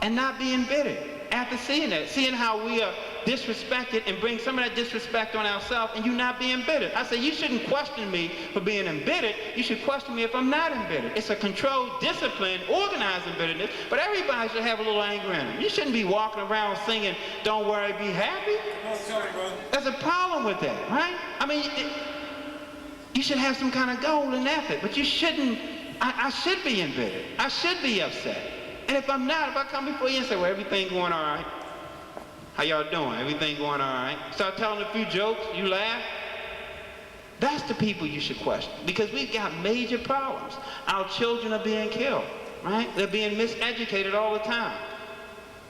Speaker 8: and not be embittered after seeing that, seeing how we are disrespected and bring some of that disrespect on ourselves and you not being embittered. I say you shouldn't question me for being embittered. You should question me if I'm not embittered. It's a controlled, disciplined, organized embitteredness, but everybody should have a little anger in them. You shouldn't be walking around singing, don't worry, be happy. There's a problem with that, right? I mean, you should have some kind of goal and effort, but you shouldn't, I should be embittered. I should be upset. And if I'm not, if I come before you and say, well, everything going all right, how y'all doing? Everything going all right? Start telling a few jokes, you laugh. That's the people you should question, because we've got major problems. Our children are being killed, right? They're being miseducated all the time.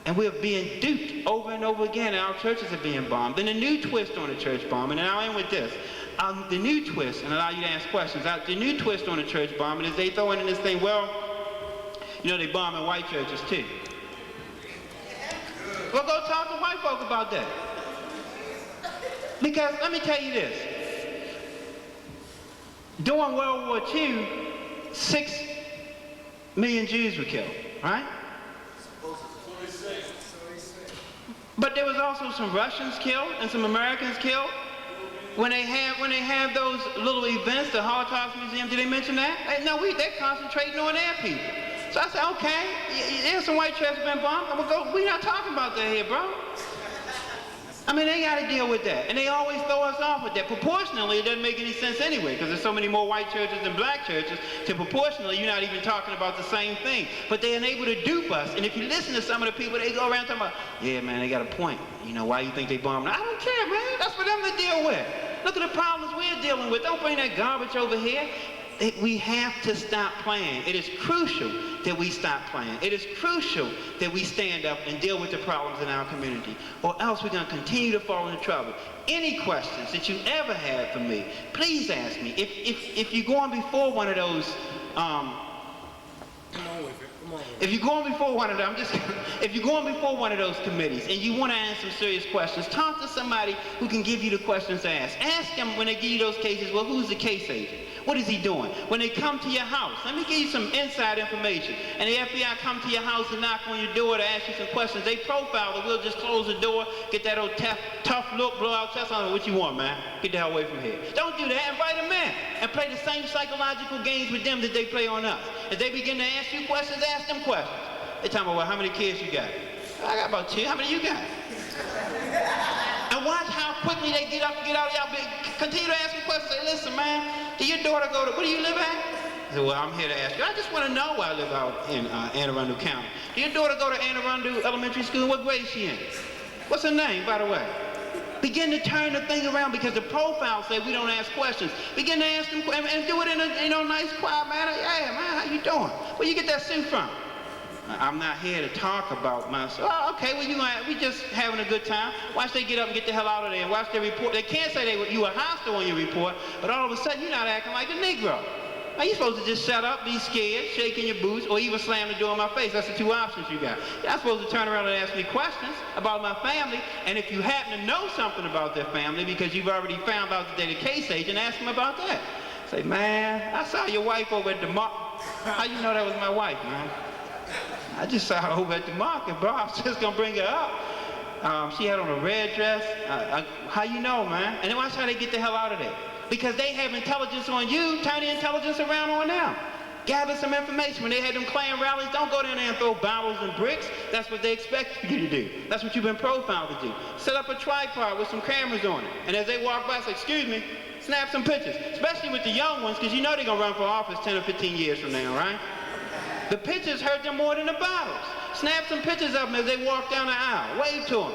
Speaker 8: And we're being duped over and over again, and our churches are being bombed. And the new twist on the church bombing, and I'll end with this. The new twist, and allow you to ask questions, the new twist on the church bombing is they throw in this thing, well, you know, they bombing white churches too. Well, go talk to white folk about that. Because let me tell you this. During World War II, 6 million Jews were killed, right? But there was also some Russians killed and some Americans killed. When they have those little events, the Holocaust Museum, did they mention that? No, they're concentrating on their people. So I said, okay, there's some white churches been bombed. I'm gonna go. We're not talking about that here, bro. I mean, they got to deal with that, and they always throw us off with that. Proportionally, it doesn't make any sense anyway, because there's so many more white churches than black churches. To proportionally, you're not even talking about the same thing. But they're able to dupe us. And if you listen to some of the people, they go around talking about, yeah, man, they got a point. You know, why you think they bombed? I don't care, man. That's for them to deal with. Look at the problems we're dealing with. Don't bring that garbage over here. We have to stop playing. It is crucial that we stop playing. It is crucial that we stand up and deal with the problems in our community, or else we're going to continue to fall into trouble. Any questions that you ever had for me, please ask me. If you're going before one of those, if you're going before one of them, if you're going before one of those committees and you want to ask some serious questions, talk to somebody who can give you the questions to ask. Ask them when they give you those cases, well, who's the case agent? What is he doing? When they come to your house, let me give you some inside information. And the FBI come to your house and knock on your door to ask you some questions. They profile it. We'll just close the door, get that old tough look, blow out chest on. What you want, man? Get the hell away from here. Don't do that. Invite them in and play the same psychological games with them that they play on us. If they begin to ask you questions, ask them questions. They tell me, well, how many kids you got? I got about 2. How many you got? And watch how quickly they get up and get out of y'all. Continue to ask them questions. Say, listen, man, did your daughter go to, where do you live at? I said, well, I'm here to ask you. I just want to know where I live out in Anne Arundel County. Did your daughter go to Anne Arundel Elementary School? What grade is she in? What's her name, by the way? Begin to turn the thing around, because the profiles say we don't ask questions. Begin to ask them and do it in a nice, quiet manner. Hey, man, how you doing? Where you get that suit from? I'm not here to talk about myself. Oh, okay, well, we just having a good time. Watch they get up and get the hell out of there and watch their report. They can't say you were hostile on your report, but all of a sudden you're not acting like a Negro. Now, you're supposed to just shut up, be scared, shake in your boots, or even slam the door in my face. That's the 2 options you got. You're not supposed to turn around and ask me questions about my family, and if you happen to know something about their family because you've already found out that they're the case agent, ask them about that. Say, man, I saw your wife over at the market. How you know that was my wife, man? I just saw her over at the market, bro. I was just gonna bring her up. She had on a red dress. How you know, man? And then watch how they get the hell out of there. Because they have intelligence on you, turn the intelligence around on them. Gather some information. When they had them Klan rallies, don't go down there and throw bottles and bricks. That's what they expect you to do. That's what you've been profiled to do. Set up a tripod with some cameras on it. And as they walk by, say, excuse me, snap some pictures. Especially with the young ones, because you know they're going to run for office 10 or 15 years from now, right? The pictures hurt them more than the bottles. Snap some pictures of them as they walk down the aisle. Wave to them.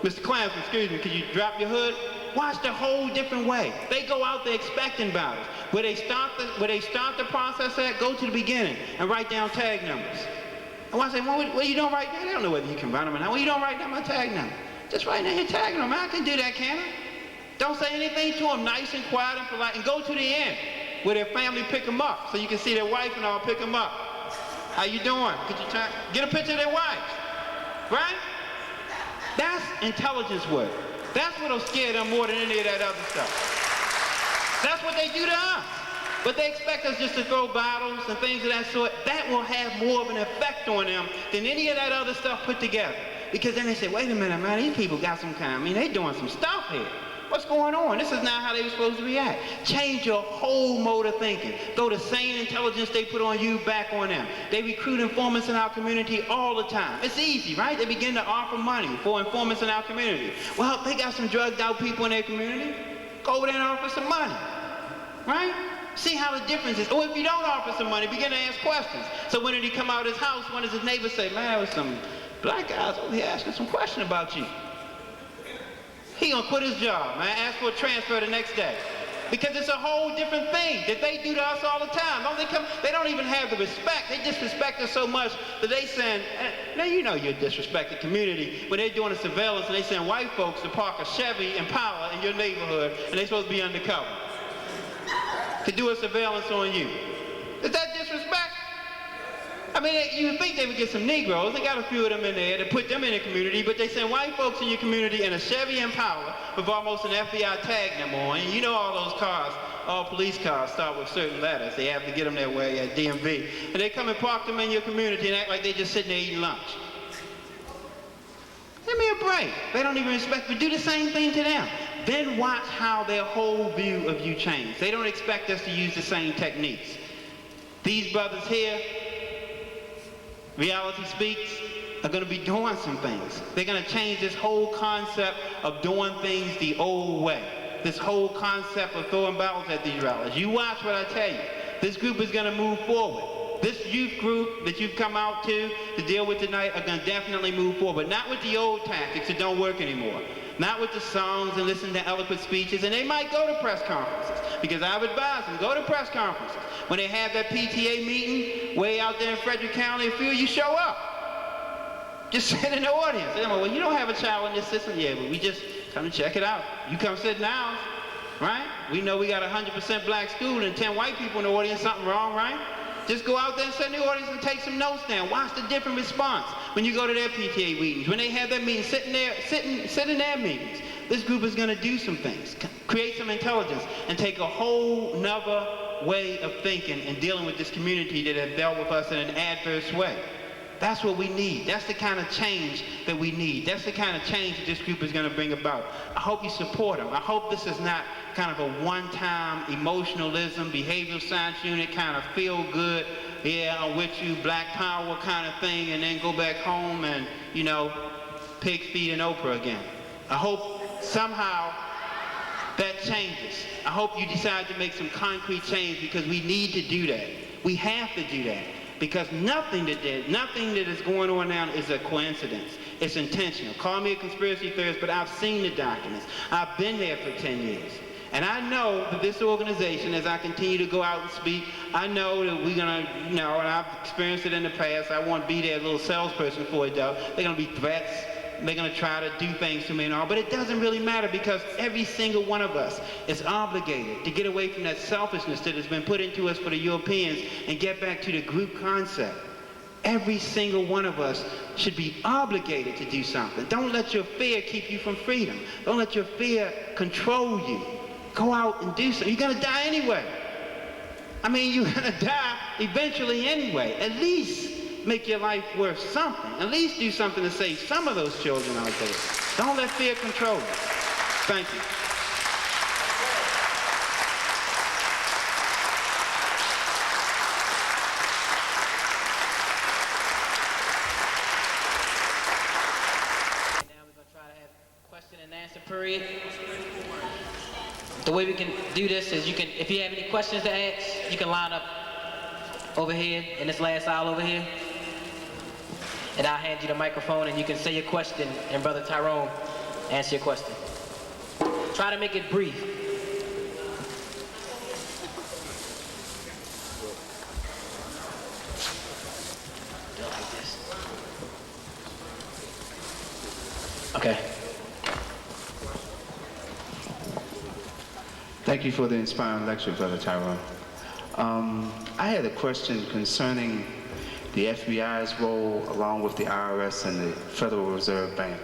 Speaker 8: Mr. Klansman, excuse me, could you drop your hood? Watch the whole different way. They go out there expecting battles. Where they start the process at, go to the beginning and write down tag numbers. And I say, what you doing right now? They don't know whether you can run them or not. What you doing right now? My tag number. Just write down your tag number. I can do that, can I? Don't say anything to them, nice and quiet and polite, and go to the end where their family pick them up so you can see their wife and all pick them up. How you doing? Could you get a picture of their wives? Right? That's intelligence work. That's what'll scare them more than any of that other stuff. That's what they do to us. But they expect us just to throw bottles and things of that sort. That will have more of an effect on them than any of that other stuff put together. Because then they say, wait a minute, man, these people got some kind, they doing some stuff here. What's going on? This is not how they were supposed to react. Change your whole mode of thinking. Throw the same intelligence they put on you back on them. They recruit informants in our community all the time. It's easy, right? They begin to offer money for informants in our community. Well, they got some drugged out people in their community. Go over there and offer some money, right? See how the difference is. Or if you don't offer some money, begin to ask questions. So when did he come out of his house? When does his neighbor say, man, there was some black guys over here asking some question about you? He gonna quit his job, man, ask for a transfer the next day. Because it's a whole different thing that they do to us all the time. They don't even have the respect. They disrespect us so much that they send, now you know you're a disrespected community when they're doing a surveillance and they send white folks to park a Chevy Impala in your neighborhood and they're supposed to be undercover to do a surveillance on you. Is that disrespect? I mean, you would think they would get some Negroes. They got a few of them in there to put them in the community, but they send white folks in your community in a Chevy Impala with almost an FBI tag number on. And you know all those cars, all police cars start with certain letters. They have to get them that way at DMV. And they come and park them in your community and act like they're just sitting there eating lunch. Give me a break. They don't even respect, but do the same thing to them. Then watch how their whole view of you changes. They don't expect us to use the same techniques. These brothers here, Reality Speaks, are going to be doing some things. They're going to change this whole concept of doing things the old way. This whole concept of throwing bottles at these rallies. You watch what I tell you. This group is going to move forward. This youth group that you've come out to deal with tonight are going to definitely move forward. Not with the old tactics that don't work anymore. Not with the songs and listen to eloquent speeches. And they might go to press conferences. Because I've advised them, go to press conferences. When they have that PTA meeting way out there in Frederick County, a few of you show up. Just sit in the audience. They're like, well, you don't have a child in this system. Yeah, but we just come and check it out. You come sit in ours, right? We know we got a 100% black school and 10 white people in the audience, something wrong, right? Just go out there and sit in the audience and take some notes down. Watch the different response when you go to their PTA meetings. When they have their meetings, sit in their meetings. This group is going to do some things, create some intelligence, and take a whole nother way of thinking and dealing with this community that has dealt with us in an adverse way. That's what we need. That's the kind of change that we need. That's the kind of change that this group is going to bring about. I hope you support them. I hope this is not kind of a one-time emotionalism, behavioral science unit, kind of feel good, yeah, I'm with you, black power kind of thing, and then go back home and, you know, pig feed and Oprah again. I hope somehow that changes. I hope you decide to make some concrete change because we need to do that. We have to do that. Because nothing that is going on now is a coincidence. It's intentional. Call me a conspiracy theorist, but I've seen the documents. I've been there for 10 years. And I know that this organization, as I continue to go out and speak, I know that we're going to, you know, and I've experienced it in the past, I won't be their little salesperson for it though. They're going to be threats. They're going to try to do things to me and all, but it doesn't really matter because every single one of us is obligated to get away from that selfishness that has been put into us for the Europeans and get back to the group concept. Every single one of us should be obligated to do something. Don't let your fear keep you from freedom. Don't let your fear control you. Go out and do something. You're going to die anyway. I mean, you're gonna die eventually anyway. At least make your life worth something. At least do something to save some of those children out there. Don't let fear control you. Thank you.
Speaker 3: Now we're gonna try to have question and answer period. The way we can do this is if you have any questions to ask, you can line up over here in this last aisle over here. And I'll hand you the microphone and you can say your question and Brother Tyrone answer your question. Try to make it brief. Do it like this. Okay.
Speaker 9: Thank you for the inspiring lecture, Brother Tyrone. I had a question concerning the FBI's role along with the IRS and the Federal Reserve Bank.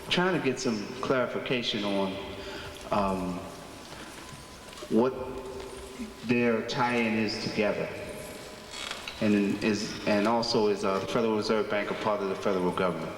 Speaker 9: Trying to get some clarification on what their tie-in is together. And also is the Federal Reserve Bank a part of the federal government?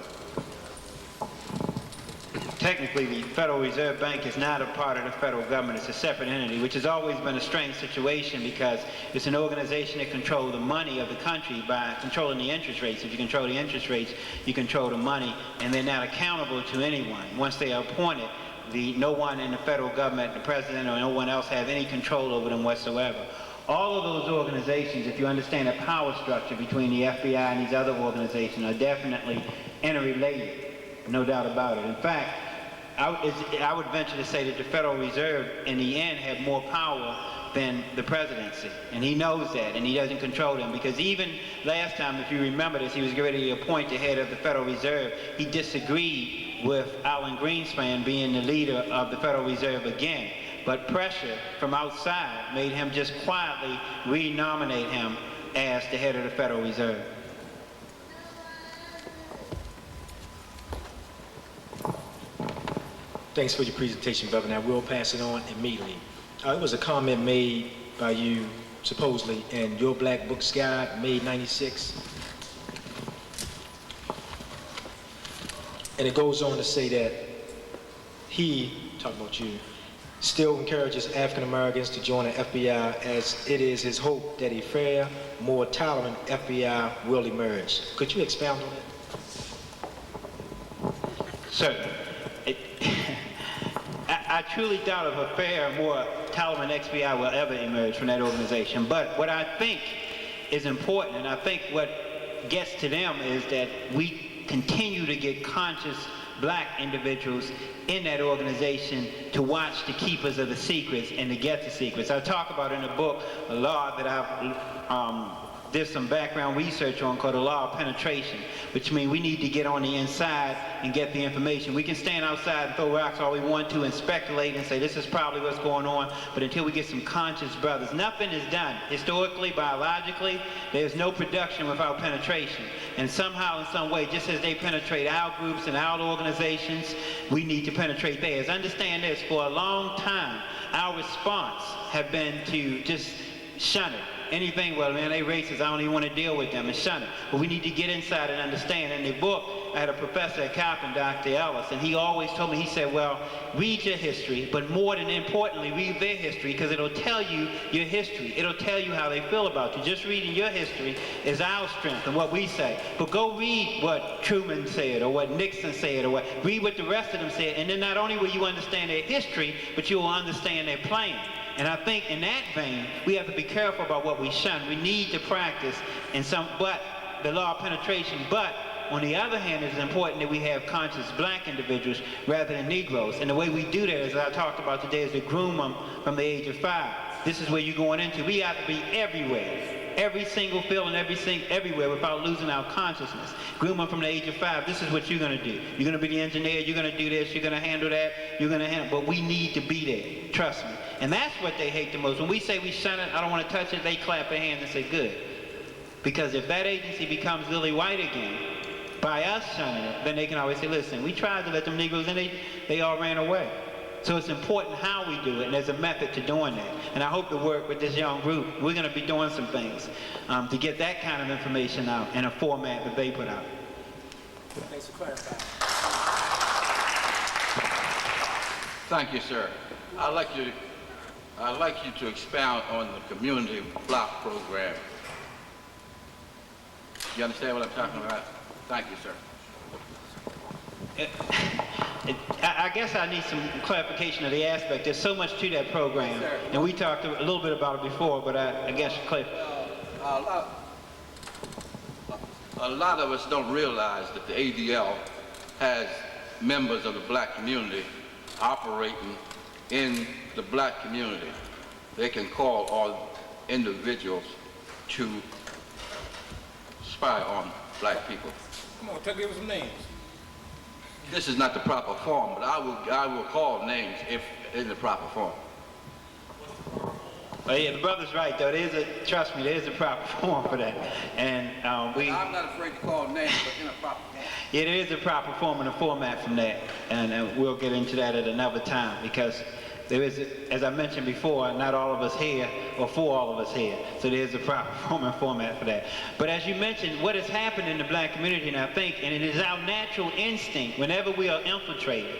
Speaker 8: Technically, the Federal Reserve Bank is not a part of the federal government. It's a separate entity, which has always been a strange situation because it's an organization that controls the money of the country by controlling the interest rates. If you control the interest rates, you control the money, and they're not accountable to anyone. Once they are appointed, no one in the federal government, the president or no one else have any control over them whatsoever. All of those organizations, if you understand the power structure between the FBI and these other organizations, are definitely interrelated, no doubt about it. In fact, I would venture to say that the Federal Reserve, in the end, had more power than the presidency. And he knows that, and he doesn't control them. Because even last time, if you remember this, he was ready to appoint the head of the Federal Reserve. He disagreed with Alan Greenspan being the leader of the Federal Reserve again. But pressure from outside made him just quietly renominate him as the head of the Federal Reserve.
Speaker 10: Thanks for your presentation, Brother. Now we'll pass it on immediately. It was a comment made by you, supposedly, in Your Black Books Guide, May '96. And it goes on to say that he, talking about you, still encourages African Americans to join the FBI as it is his hope that a fair, more tolerant FBI will emerge. Could you expound on that?
Speaker 8: Certainly. I truly doubt if a fair, more tolerant FBI will ever emerge from that organization. But what I think is important, and I think what gets to them, is that we continue to get conscious black individuals in that organization to watch the keepers of the secrets and to get the secrets. I talk about in the book a law that I've did some background research on called the law of penetration, which means we need to get on the inside and get the information. We can stand outside and throw rocks all we want to and speculate and say this is probably what's going on, but until we get some conscious brothers, nothing is done. Historically, biologically, there's no production without penetration. And somehow, in some way, just as they penetrate our groups and our organizations, we need to penetrate theirs. Understand this, for a long time, our response have been to just shun it. Anything, well, man, they racist, I don't even want to deal with them, and shun it. But we need to get inside and understand. In the book, I had a professor at Compton, Dr. Ellis, and he always told me, he said, well, read your history, but more than importantly, read their history, because it'll tell you your history. It'll tell you how they feel about you. Just reading your history is our strength and what we say. But go read what Truman said, or what Nixon said, or read what the rest of them said, and then not only will you understand their history, but you will understand their plan. And I think in that vein, we have to be careful about what we shun. We need to practice the law of penetration. But on the other hand, it's important that we have conscious black individuals rather than Negroes. And the way we do that, as I talked about today, is to groom them from the age of 5. This is where you're going into. We have to be everywhere. Every single field and everywhere without losing our consciousness. Groom them from the age of 5. This is what you're going to do. You're going to be the engineer. You're going to do this. You're going to handle that. You're going to handle. But we need to be there. Trust me. And that's what they hate the most. When we say we shun it, I don't want to touch it, they clap their hands and say, good. Because if that agency becomes lily white again, by us shunning it, then they can always say, listen, we tried to let them Negroes in, they all ran away. So it's important how we do it, and there's a method to doing that. And I hope to work with this young group. We're going to be doing some things to get that kind of information out in a format that they put out.
Speaker 10: Thanks for clarifying.
Speaker 11: Thank you, sir. I'd like you to expound on the community block program. You understand what I'm talking about? Thank you, sir.
Speaker 8: I guess I need some clarification of the aspect. There's so much to that program, and we talked a little bit about it before, but I guess
Speaker 11: a lot of us don't realize that the ADL has members of the black community operating in the black community. They can call all individuals to spy on black people.
Speaker 2: Come on, give us some names.
Speaker 11: This is not the proper form, but I will call names if in the proper form.
Speaker 8: Well, yeah, the brother's right, though. Trust me, there is a proper form for that. And
Speaker 11: I'm not afraid to call names, but in a proper form.
Speaker 8: Yeah, there is a proper form and a format from that. And we'll get into that at another time, because there is, as I mentioned before, not all of us here, or for all of us here. So there's a proper form and format for that. But as you mentioned, what has happened in the black community, and I think, and it is our natural instinct, whenever we are infiltrated,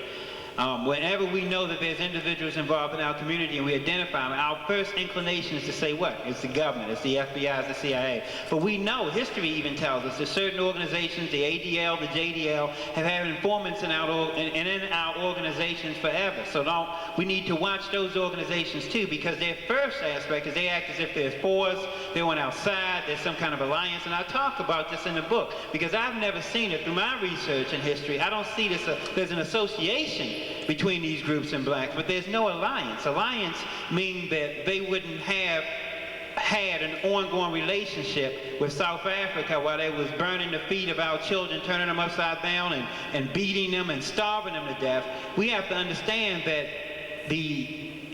Speaker 8: whenever we know that there's individuals involved in our community and we identify them, our first inclination is to say what? It's the government, it's the FBI, it's the CIA. But we know, history even tells us that certain organizations, the ADL, the JDL, have had informants in our organizations forever. So we need to watch those organizations too, because their first aspect is they act as if there's force, they're on our side, there's some kind of alliance. And I talk about this in the book because I've never seen it through my research and history. I don't see this, there's an association between these groups and blacks, but there's no alliance. Alliance means that they wouldn't have had an ongoing relationship with South Africa while they was burning the feet of our children, turning them upside down and beating them and starving them to death. We have to understand that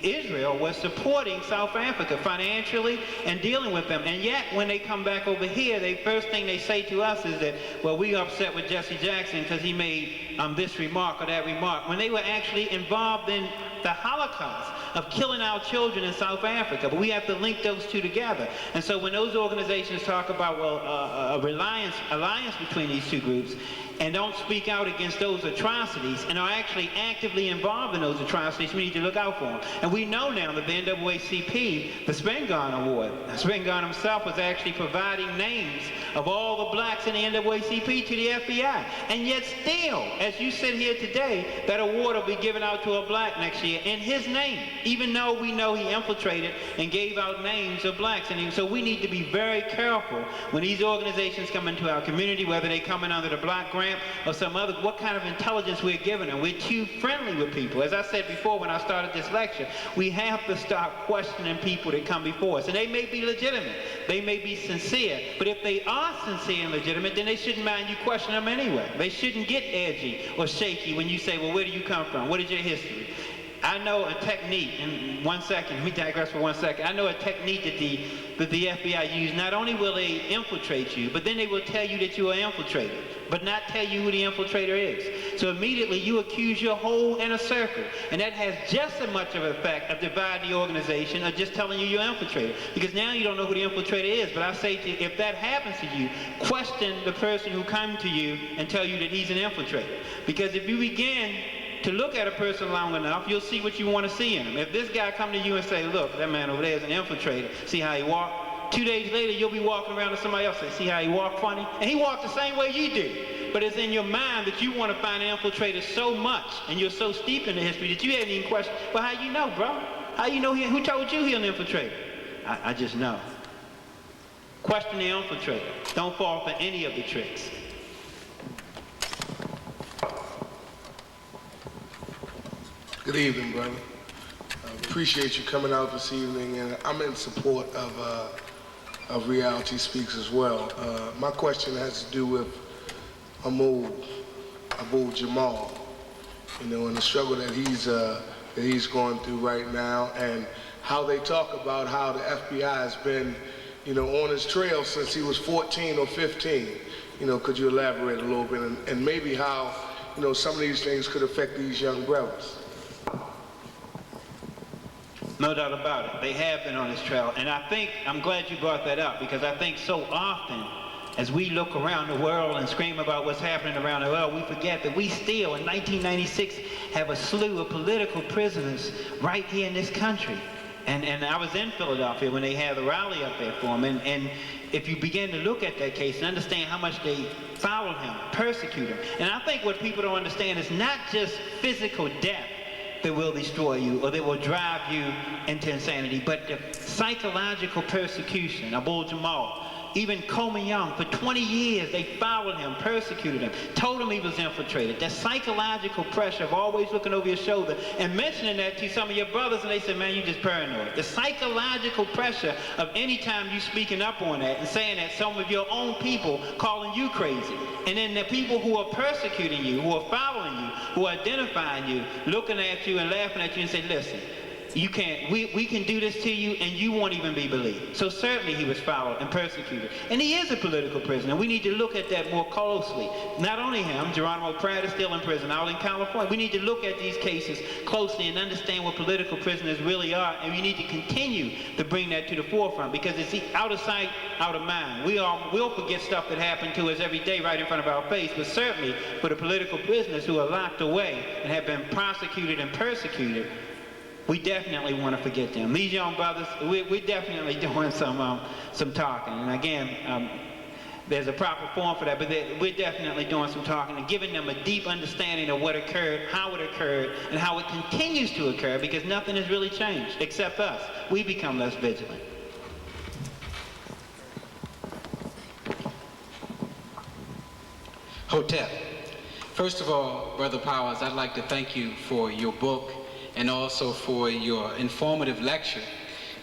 Speaker 8: Israel was supporting South Africa financially and dealing with them. And yet, when they come back over here, the first thing they say to us is that, well, we upset with Jesse Jackson because he made this remark or that remark, when they were actually involved in the Holocaust of killing our children in South Africa. But we have to link those two together. And so when those organizations talk about, well, a alliance between these two groups, and don't speak out against those atrocities and are actually actively involved in those atrocities, we need to look out for them. And we know now that the NAACP, the Spingarn Award, Spingarn himself was actually providing names of all the blacks in the NAACP to the FBI. And yet still, as you sit here today, that award will be given out to a black next year in his name, even though we know he infiltrated and gave out names of blacks. And so we need to be very careful when these organizations come into our community, whether they come in under the block grant or some other, what kind of intelligence we're giving them. We're too friendly with people. As I said before when I started this lecture, we have to start questioning people that come before us. And they may be legitimate. They may be sincere. But if they are sincere and legitimate, then they shouldn't mind you questioning them anyway. They shouldn't get edgy or shaky when you say, well, where do you come from? What is your history? I know a technique, in 1 second, let me digress for 1 second. I know a technique that the FBI use. Not only will they infiltrate you, but then they will tell you that you are infiltrated, but not tell you who the infiltrator is. So immediately you accuse your whole inner circle, and that has just as much of an effect of dividing the organization or just telling you you're infiltrated, because now you don't know who the infiltrator is. But I say to you, if that happens to you, question the person who come to you and tell you that he's an infiltrator. Because if you begin to look at a person long enough, you'll see what you want to see in him. If this guy come to you and say, look, that man over there is an infiltrator, see how he walk? 2 days later, you'll be walking around to somebody else and say, see how he walk funny? And he walked the same way you do. But it's in your mind that you want to find an infiltrator so much, and you're so steeped in the history that you haven't even questioned, well, how you know, bro? How you know who told you he's an infiltrator? I just know. Question the infiltrator. Don't fall for any of the tricks.
Speaker 12: Good evening, brother. Appreciate you coming out this evening, and I'm in support of Reality Speaks as well. My question has to do with Abu Jamal, and the struggle that he's going through right now, and how they talk about how the FBI has been, on his trail since he was 14 or 15. Could you elaborate a little bit, and maybe how, some of these things could affect these young brothers?
Speaker 8: No doubt about it. They have been on this trail. And I think, I'm glad you brought that up, because I think so often, as we look around the world and scream about what's happening around the world, we forget that we still, in 1996, have a slew of political prisoners right here in this country. And I was in Philadelphia when they had the rally up there for him. And if you begin to look at that case and understand how much they followed him, persecuted him. And I think what people don't understand is not just physical death that will destroy you or that will drive you into insanity, but the psychological persecution. Abu Jamal, even Coleman Young, for 20 years they followed him, persecuted him, told him he was infiltrated. That psychological pressure of always looking over your shoulder and mentioning that to some of your brothers, and they said, man, you just paranoid. The psychological pressure of any time you speaking up on that and saying that some of your own people calling you crazy. And then the people who are persecuting you, who are following you, who are identifying you, looking at you and laughing at you and say, listen, you can't, we can do this to you and you won't even be believed. So certainly he was followed and persecuted. And he is a political prisoner. We need to look at that more closely. Not only him, Geronimo Pratt is still in prison out in California. We need to look at these cases closely and understand what political prisoners really are, and we need to continue to bring that to the forefront, because it's out of sight, out of mind. We'll forget stuff that happened to us every day right in front of our face, but certainly for the political prisoners who are locked away and have been prosecuted and persecuted, we definitely want to forget them. These young brothers, we're definitely doing some talking. And again, there's a proper form for that, but we're definitely doing some talking and giving them a deep understanding of what occurred, how it occurred, and how it continues to occur, because nothing has really changed except us. We become less vigilant.
Speaker 13: Hotep. First of all, Brother Powers, I'd like to thank you for your book and also for your informative lecture.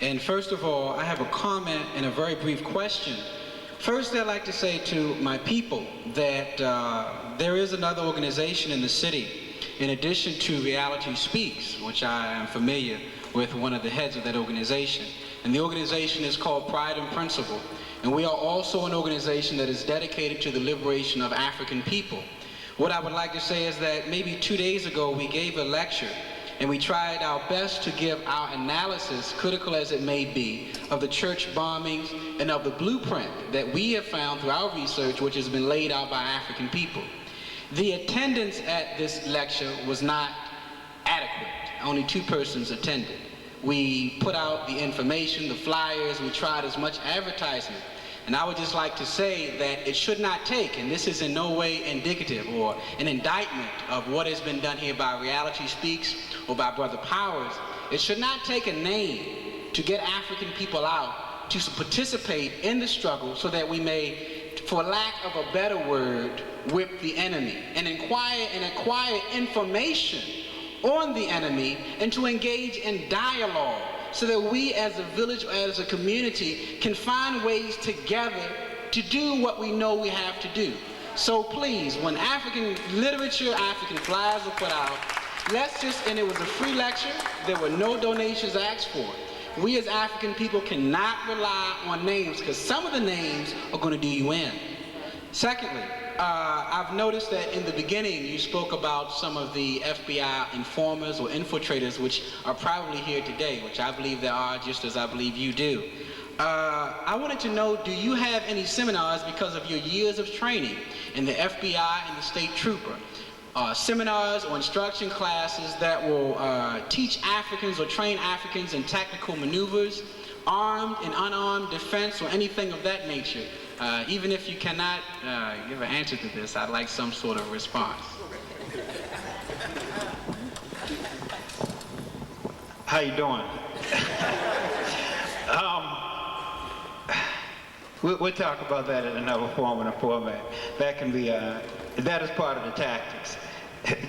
Speaker 13: And first of all, I have a comment and a very brief question. First, I'd like to say to my people that there is another organization in the city, in addition to Reality Speaks, which I am familiar with one of the heads of that organization. And the organization is called Pride and Principle. And we are also an organization that is dedicated to the liberation of African people. What I would like to say is that maybe 2 days ago we gave a lecture, and we tried our best to give our analysis, critical as it may be, of the church bombings and of the blueprint that we have found through our research, which has been laid out by African people. The attendance at this lecture was not adequate. Only 2 persons attended. We put out the information, the flyers, we tried as much advertisement. And I would just like to say that it should not take, and this is in no way indicative or an indictment of what has been done here by Reality Speaks or by Brother Powers, it should not take a name to get African people out to participate in the struggle so that we may, for lack of a better word, whip the enemy and acquire information on the enemy and to engage in dialogue, so that we as a village or as a community can find ways together to do what we know we have to do. So please, when African literature, African flyers are put out, and it was a free lecture, there were no donations asked for. We as African people cannot rely on names, because some of the names are going to do you in. Secondly, I've noticed that in the beginning you spoke about some of the FBI informers or infiltrators, which are probably here today, which I believe there are, just as I believe you do. I wanted to know, do you have any seminars because of your years of training in the FBI and the state trooper? Seminars or instruction classes that will teach Africans or train Africans in tactical maneuvers, armed and unarmed defense, or anything of that nature. Even if you cannot give an answer to this, I'd like some sort of response.
Speaker 8: How you doing? We'll talk about that in another form and a format. That can be, that is part of the tactics.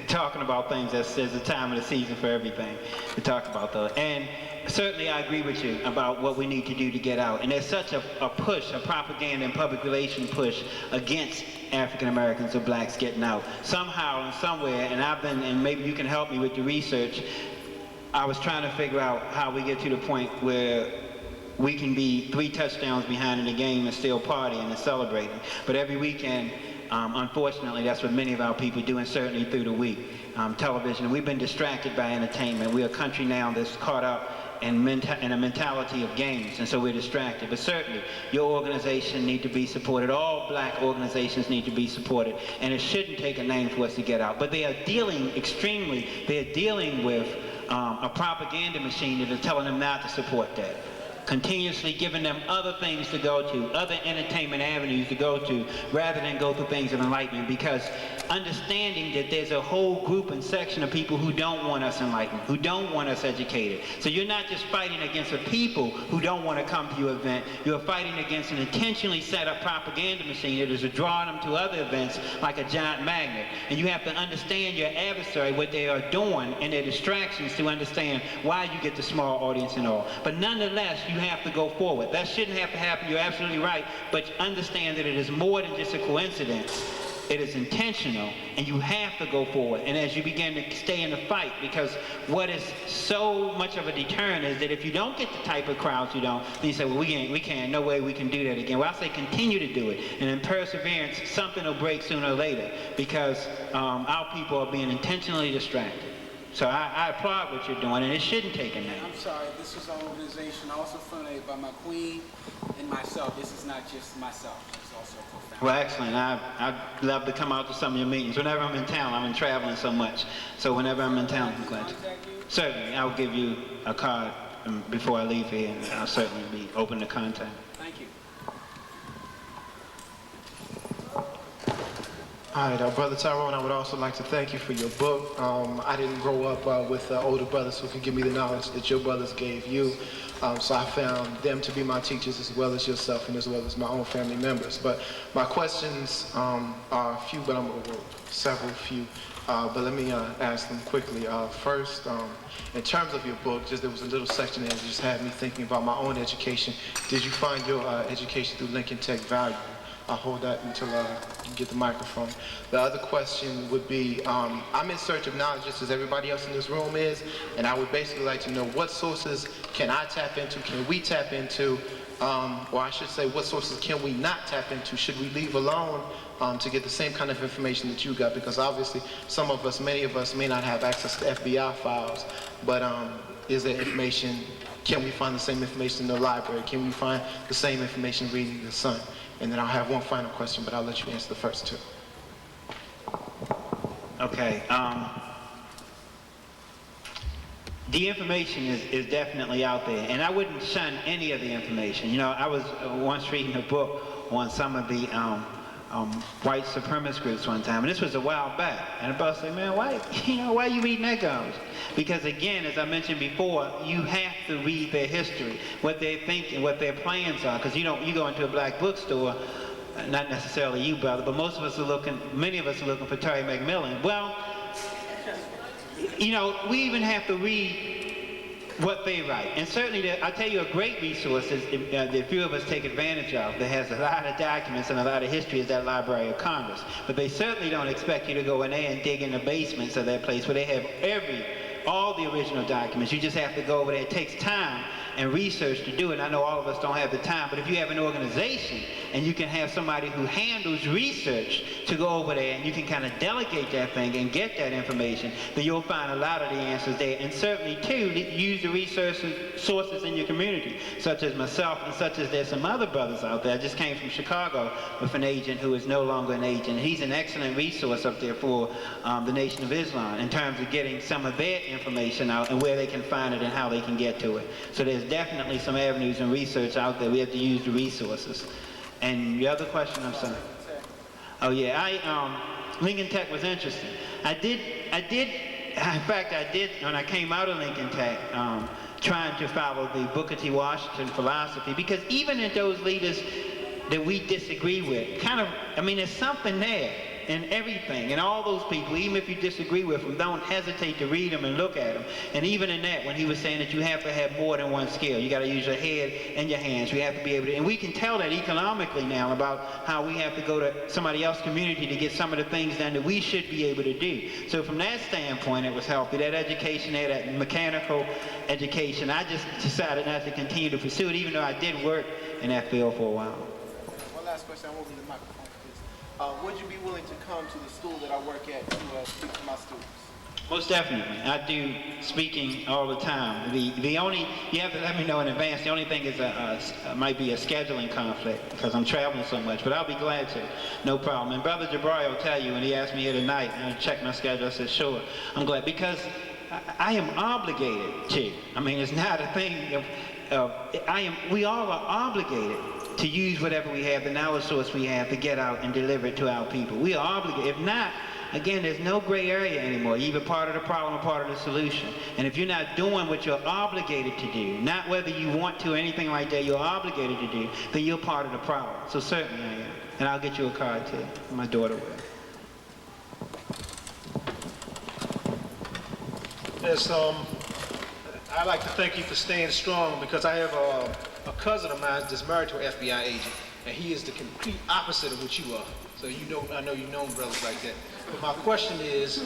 Speaker 8: Talking about things, there's a time and a season for everything to talk about those. And certainly I agree with you about what we need to do to get out. And there's such a push, a propaganda and public relations push against African Americans or blacks getting out. Somehow and somewhere, and maybe you can help me with the research, I was trying to figure out how we get to the point where we can be 3 touchdowns behind in the game and still partying and celebrating. But every weekend, unfortunately, that's what many of our people do, and certainly through the week. Television, we've been distracted by entertainment. We're a country now that's caught up and a mentality of games, and so we're distracted. But certainly, your organization need to be supported. All black organizations need to be supported, and it shouldn't take a name for us to get out. But they are dealing with a propaganda machine that is telling them not to support that. Continuously giving them other things to go to, other entertainment avenues to go to, rather than go through things of enlightenment, because understanding that there's a whole group and section of people who don't want us enlightened, who don't want us educated. So you're not just fighting against the people who don't want to come to your event, you're fighting against an intentionally set up propaganda machine that is drawing them to other events like a giant magnet. And you have to understand your adversary, what they are doing, and their distractions to understand why you get the small audience and all. But nonetheless, you have to go forward. That shouldn't have to happen. You're absolutely right. But understand that it is more than just a coincidence. It is intentional, and you have to go forward. And as you begin to stay in the fight, because what is so much of a deterrent is that if you don't get the type of crowds you don't, then you say, well, we can't, no way we can do that again. Well, I say continue to do it. And in perseverance, something will break sooner or later, because our people are being intentionally distracted. So I applaud what you're doing, and it shouldn't take a name.
Speaker 14: I'm sorry, this is an organization also funded by my queen and myself. This is not just myself. It's also profound.
Speaker 8: Well, excellent. I'd love to come out to some of your meetings. Whenever I'm in town, I've been traveling so much. So whenever I'm in town, I'm glad to. Certainly, I'll give you a card before I leave here, and I'll certainly be open to contact.
Speaker 14: Thank you.
Speaker 7: All right, Brother Tyrone, I would also like to thank you for your book. I didn't grow up with older brothers who could give me the knowledge that your brothers gave you. So I found them to be my teachers as well as yourself and as well as my own family members. But my questions are a few, but several few. But let me ask them quickly. First, in terms of your book, there was a little section there that just had me thinking about my own education. Did you find your education through Lincoln Tech valuable? I'll hold that until you get the microphone. The other question would be, I'm in search of knowledge just as everybody else in this room is, and I would basically like to know what sources can I tap into, can we tap into, or I should say what sources can we not tap into, should we leave alone to get the same kind of information that you got, because obviously some of us, many of us may not have access to FBI files, but is there information, can we find the same information in the library, can we find the same information reading the Sun? And then I'll have one final question, but I'll let you answer the first two.
Speaker 8: Okay. The information is definitely out there, and I wouldn't shun any of the information. You know, I was once reading a book on some of the white supremacist groups one time, and this was a while back. And the brother said, "Man, why are you reading that garbage?" Because again, as I mentioned before, you have to read their history, what they think and what their plans are. Because you go into a black bookstore, not necessarily you, brother, but many of us are looking for Terry McMillan. Well, we even have to read what they write. And certainly, I'll tell you a great resource that a few of us take advantage of that has a lot of documents and a lot of history is that Library of Congress. But they certainly don't expect you to go in there and dig in the basements of that place where they have all the original documents. You just have to go over there. It takes time and research to do it. I know all of us don't have the time, but if you have an organization and you can have somebody who handles research to go over there and you can kind of delegate that thing and get that information, then you'll find a lot of the answers there. And certainly, too, use the sources in your community, such as myself and such as there's some other brothers out there. I just came from Chicago with an agent who is no longer an agent. He's an excellent resource up there for the Nation of Islam in terms of getting some of their information out and where they can find it and how they can get to it. So there's definitely some avenues and research out there. We have to use the resources. And the other question, I'm sorry. Oh yeah, Lincoln Tech was interesting. I did, when I came out of Lincoln Tech, trying to follow the Booker T. Washington philosophy, because even in those leaders that we disagree with, there's something there in everything, and all those people, even if you disagree with them, don't hesitate to read them and look at them. And even in that, when he was saying that you have to have more than one skill, you got to use your head and your hands. You have to be able to, and we can tell that economically now about how we have to go to somebody else's community to get some of the things done that we should be able to do. So from that standpoint, it was healthy. That education there, that mechanical education, I just decided not to continue to pursue it, even though I did work in that field for a while.
Speaker 7: One last question. I won't need the microphone for this. Would you be willing to come to the school that I work at to speak to my students?
Speaker 8: Most definitely. I do speaking all the time. The only, you have to let me know in advance, the only thing is might be a scheduling conflict because I'm traveling so much, but I'll be glad to. No problem. And Brother Jabari will tell you when he asked me here tonight, and I checked my schedule, I said, sure. I'm glad because I am obligated to. I mean, it's not a thing of we all are obligated to use whatever we have, the knowledge source we have, to get out and deliver it to our people. We are obligated. If not, again, there's no gray area anymore. You're either part of the problem or part of the solution. And if you're not doing what you're obligated to do, not whether you want to or anything like that, you're obligated to do, then you're part of the problem. So certainly I am. And I'll get you a card too. My daughter will.
Speaker 10: Yes, I'd like to thank you for staying strong because I have a cousin of mine that's married to an FBI agent, and he is the complete opposite of what you are. So I know you've known brothers like that. But my question is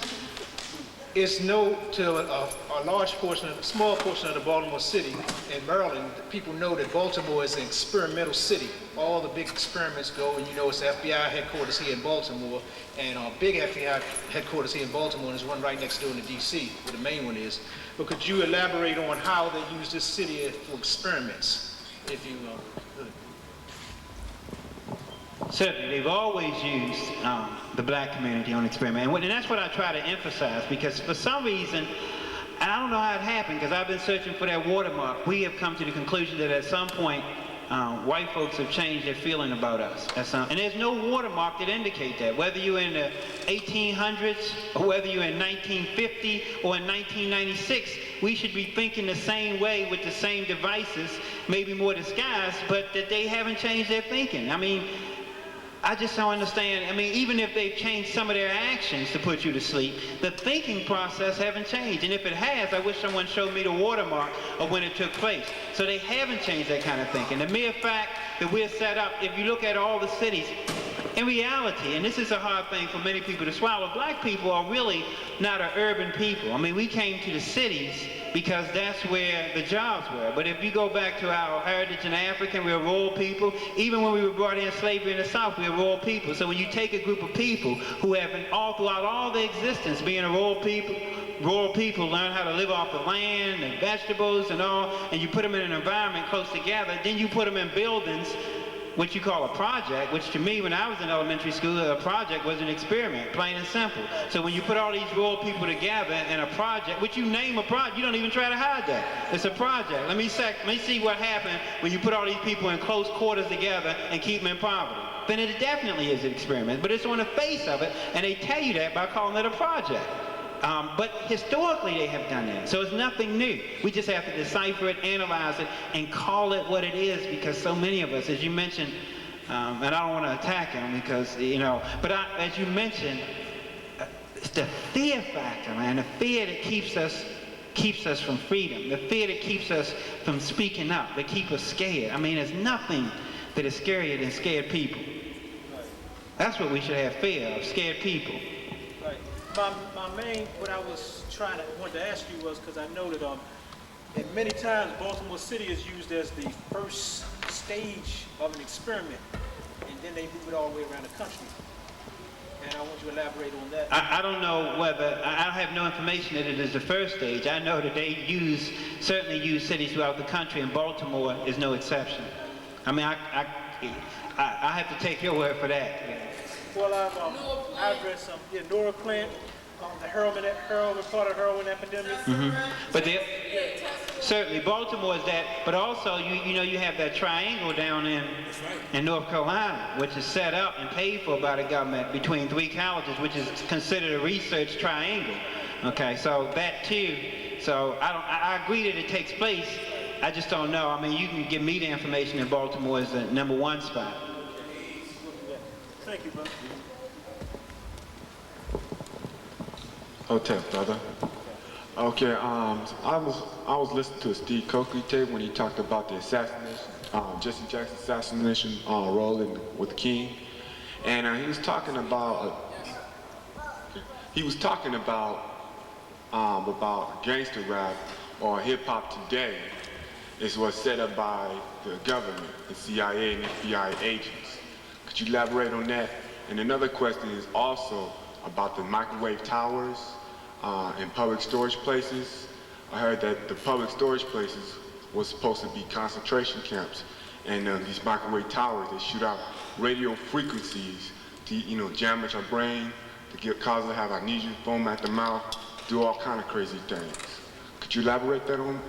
Speaker 10: to a large portion, a small portion of the Baltimore city and Maryland, people know that Baltimore is an experimental city. All the big experiments go, and you know it's the FBI headquarters here in Baltimore, and our big FBI headquarters here in Baltimore, and there's one right next door in DC, where the main one is. But could you elaborate on how they use this city for experiments, if you could?
Speaker 8: Certainly, they've always used the black community on experiment, and that's what I try to emphasize, because for some reason, and I don't know how it happened, because I've been searching for that watermark, we have come to the conclusion that at some point, white folks have changed their feeling about us. And there's no watermark that indicate that, whether you're in the 1800s, or whether you're in 1950, or in 1996, we should be thinking the same way with the same devices, maybe more disguised, but that they haven't changed their thinking. I mean, I just don't understand. I mean, even if they've changed some of their actions to put you to sleep, the thinking process haven't changed. And if it has, I wish someone showed me the watermark of when it took place. So they haven't changed that kind of thinking. The mere fact that we're set up, if you look at all the cities, in reality, and this is a hard thing for many people to swallow, black people are really not an urban people. I mean, we came to the cities because that's where the jobs were. But if you go back to our heritage in Africa, we're rural people. Even when we were brought in slavery in the South, we were rural people. So when you take a group of people who have been all throughout all their existence being a rural people learn how to live off the land and vegetables and all, and you put them in an environment close together, then you put them in buildings, what you call a project, which to me, when I was in elementary school, a project was an experiment, plain and simple. So when you put all these rural people together in a project, which you name a project, you don't even try to hide that. It's a project. Let me see what happened when you put all these people in close quarters together and keep them in poverty. Then it definitely is an experiment, but it's on the face of it, and they tell you that by calling it a project. But historically they have done that, so it's nothing new. We just have to decipher it, analyze it, and call it what it is, because so many of us, as you mentioned, and I don't want to attack him because, you know, but as you mentioned, it's the fear factor, man, the fear that keeps us from freedom, the fear that keeps us from speaking up, that keeps us scared. I mean, there's nothing that is scarier than scared people. That's what we should have fear of, scared people.
Speaker 10: My main, what I was wanted to ask you was, because I know that at many times Baltimore City is used as the first stage of an experiment, and then they move it all the way around the country. And I want you to elaborate on that.
Speaker 8: I don't know whether, I have no information that it is the first stage. I know that they certainly use cities throughout the country, and Baltimore is no exception. I mean, I have to take your word for that.
Speaker 10: Well, I've read some, Nora Clint, the heroin part of heroin epidemic.
Speaker 8: But certainly Baltimore is that, but also you know you have that triangle down in North Carolina, which is set up and paid for by the government between 3 colleges, which is considered a research triangle. Okay, so that too. So I agree that it takes place. I just don't know. I mean, you can give me the information that Baltimore is the #1 spot.
Speaker 10: Thank you, brother.
Speaker 15: Okay, brother. Okay, I was listening to a Steve Coakley tape when he talked about the assassination, Jesse Jackson's assassination rolling with King, and he was talking about gangster rap or hip hop today is what's set up by the government, the CIA and FBI agents. Could you elaborate on that? And another question is also about the microwave towers. in public storage places. I heard that the public storage places was supposed to be concentration camps, and these microwave towers, they shoot out radio frequencies to, you know, damage our brain, to cause us to have amnesia, foam at the mouth, do all kind of crazy things. Could you elaborate that on?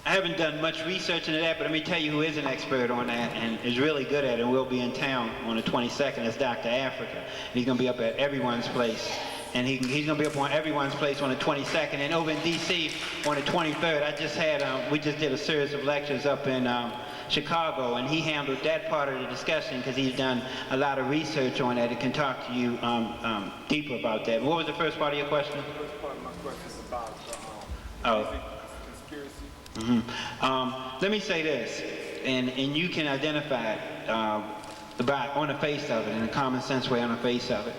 Speaker 8: I haven't done much research into that, but let me tell you who is an expert on that and is really good at it and will be in town on the 22nd. That's Dr. Africa. He's going to be up at Everyone's Place. And he's going to be up on Everyone's Place on the 22nd. And over in D.C. on the 23rd, I just had, we just did a series of lectures up in Chicago, and he handled that part of the discussion because he's done a lot of research on that and can talk to you deeper about that. What was the first part of your question?
Speaker 15: The first part of my question is about conspiracy.
Speaker 8: Let me say this, and you can identify it on the face of it, in a common sense way on the face of it.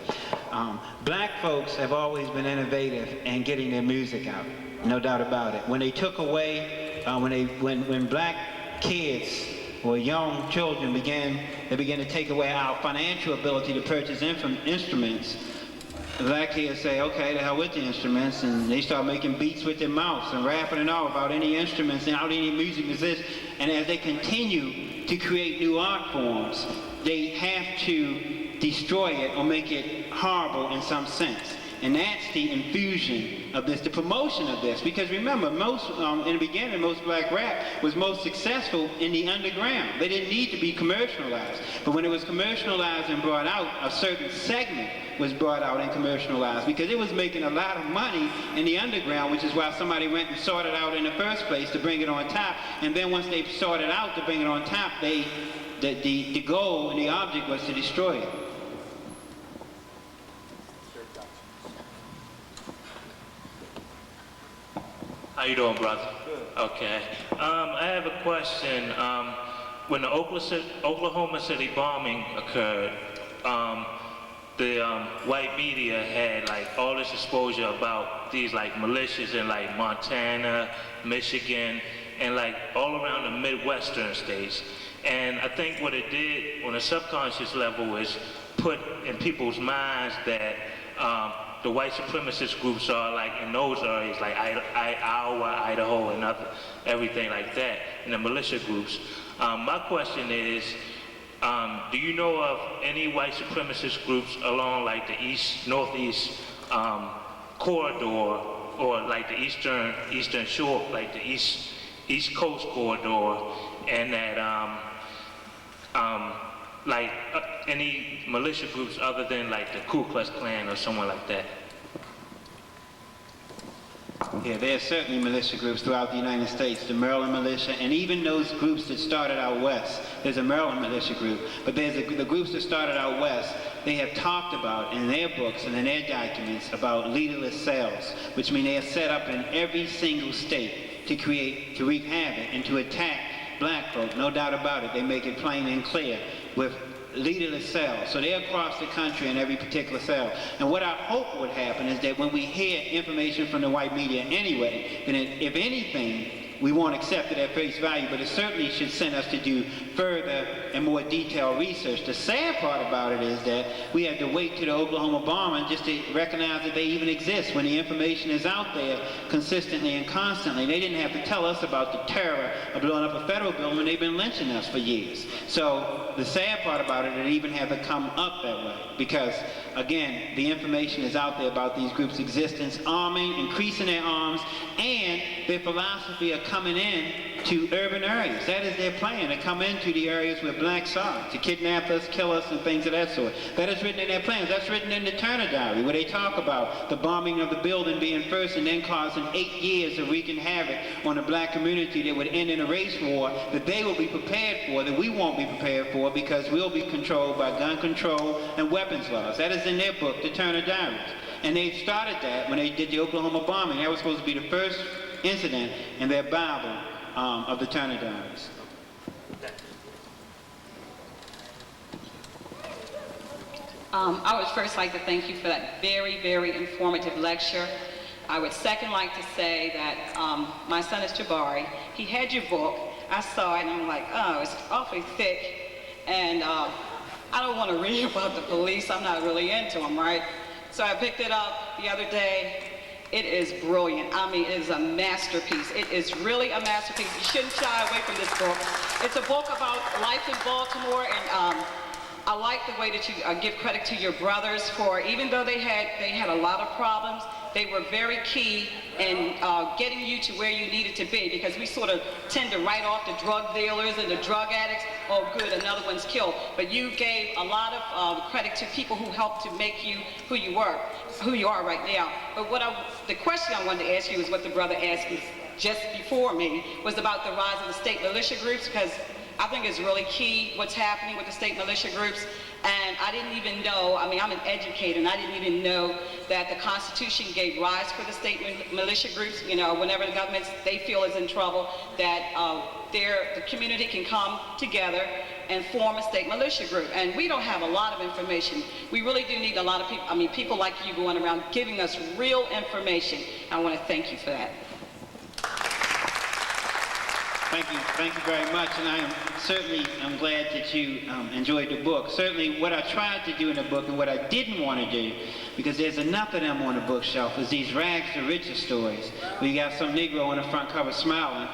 Speaker 8: Black folks have always been innovative in getting their music out, no doubt about it. When they took away, when black kids or young children began to take away our financial ability to purchase instruments, the black kids say, okay, the hell with the instruments, and they start making beats with their mouths and rapping and all about any instruments and how any music exists. And as they continue to create new art forms, they have to destroy it or make it horrible in some sense. And that's the infusion of this, the promotion of this. Because remember, most in the beginning, most black rap was most successful in the underground. They didn't need to be commercialized. But when it was commercialized and brought out, a certain segment was brought out and commercialized because it was making a lot of money in the underground, which is why somebody went and sought it out in the first place to bring it on top. And then once they sought it out to bring it on top, the goal and the object was to destroy it.
Speaker 16: How you doing, brother? Good. Okay. I have a question. When the Oklahoma City bombing occurred, the white media had like all this exposure about these like militias in like Montana, Michigan, and like all around the Midwestern states. And I think what it did on a subconscious level is put in people's minds that the white supremacist groups are like in those areas, like Iowa, Idaho, and everything like that, and the militia groups. My question is, do you know of any white supremacist groups along like the northeast corridor, or like the eastern shore, like the east coast corridor, and that any militia groups other than like the Ku Klux Klan or someone like that?
Speaker 8: Yeah, there are certainly militia groups throughout the United States, the Maryland militia, and even those groups that started out west. There's a Maryland militia group, but there's the groups that started out west. They have talked about in their books and in their documents about leaderless cells, which mean they are set up in every single state to wreak havoc and to attack black folk, no doubt about it. They make it plain and clear with leaderless cells. So they're across the country in every particular cell. And what I hope would happen is that when we hear information from the white media anyway, then if anything, we won't accept it at face value, but it certainly should send us to do further and more detailed research. The sad part about it is that we had to wait to the Oklahoma bombing just to recognize that they even exist when the information is out there consistently and constantly. They didn't have to tell us about the terror of blowing up a federal building when they've been lynching us for years. So the sad part about it even had to come up that way because, again, the information is out there about these groups' existence, arming, increasing their arms, and their philosophy of coming in to urban areas. That is their plan, to come into the areas where blacks are, to kidnap us, kill us, and things of that sort. That is written in their plans. That's written in the Turner Diary, where they talk about the bombing of the building being first and then causing 8 years of wreaking havoc on the black community that would end in a race war that they will be prepared for, that we won't be prepared for because we'll be controlled by gun control and weapons laws. That is in their book, the Turner Diaries. And they started that when they did the Oklahoma bombing. That was supposed to be the first incident in their Bible of the Turner Diaries.
Speaker 17: I would first like to thank you for that very, very informative lecture. I would second like to say that my son is Jabari. He had your book. I saw it and I'm like, oh, it's awfully thick. And I don't want to read about the police. I'm not really into them, right? So I picked it up the other day. It is brilliant. I mean, it is a masterpiece. It is really a masterpiece. You shouldn't shy away from this book. It's a book about life in Baltimore, and I like the way that you give credit to your brothers for, even though they had a lot of problems, they were very key in getting you to where you needed to be, because we sort of tend to write off the drug dealers and the drug addicts. Oh, good, another one's killed. But you gave a lot of credit to people who helped to make you who you are right now. But the question I wanted to ask you is what the brother asked me just before me, was about the rise of the state militia groups, because I think it's really key what's happening with the state militia groups. And I didn't even know, I mean, I'm an educator, and I didn't even know that the Constitution gave rise for the state militia groups. You know, whenever the government, they feel is in trouble, that the community can come together and form a state militia group. And we don't have a lot of information. We really do need a lot of people, I mean, people like you going around giving us real information. I want to thank you for that.
Speaker 8: Thank you very much, and I'm glad that you enjoyed the book. Certainly what I tried to do in the book and what I didn't want to do, because there's enough of them on the bookshelf, is these rags to riches stories. We got some Negro on the front cover smiling,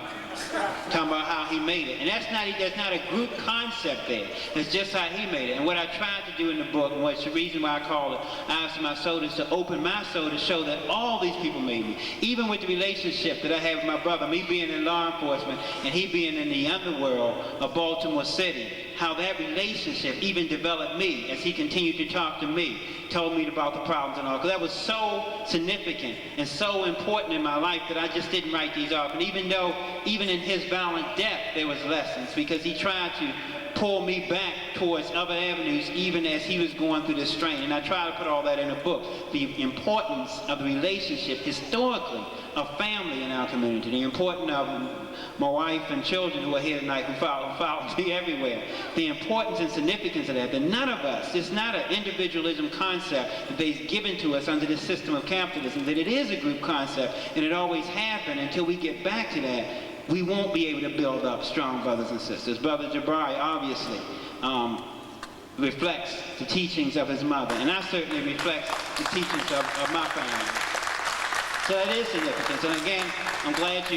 Speaker 8: talking about how he made it. And that's not a group concept there. It's just how he made it. And what I tried to do in the book, and what's the reason why I call it Eyes to My Soul, is to open my soul to show that all these people made me. Even with the relationship that I have with my brother, me being in law enforcement and he being in the underworld of Baltimore City, how that relationship even developed me as he continued to talk to me, told me about the problems and all. Because that was so significant and so important in my life that I just didn't write these off. And even in his violent death, there was lessons, because he tried to pull me back towards other avenues even as he was going through this strain. And I try to put all that in a book. The importance of the relationship historically of family in our community, the importance of my wife and children who are here tonight, who follow me everywhere, the importance and significance of that none of us, it's not an individualism concept that they've given to us under this system of capitalism, that it is a group concept, and it always has been. Until we get back to that, we won't be able to build up strong brothers and sisters. Brother Jabari obviously reflects the teachings of his mother, and I certainly reflect the teachings of my family. So it is significant. And again, I'm glad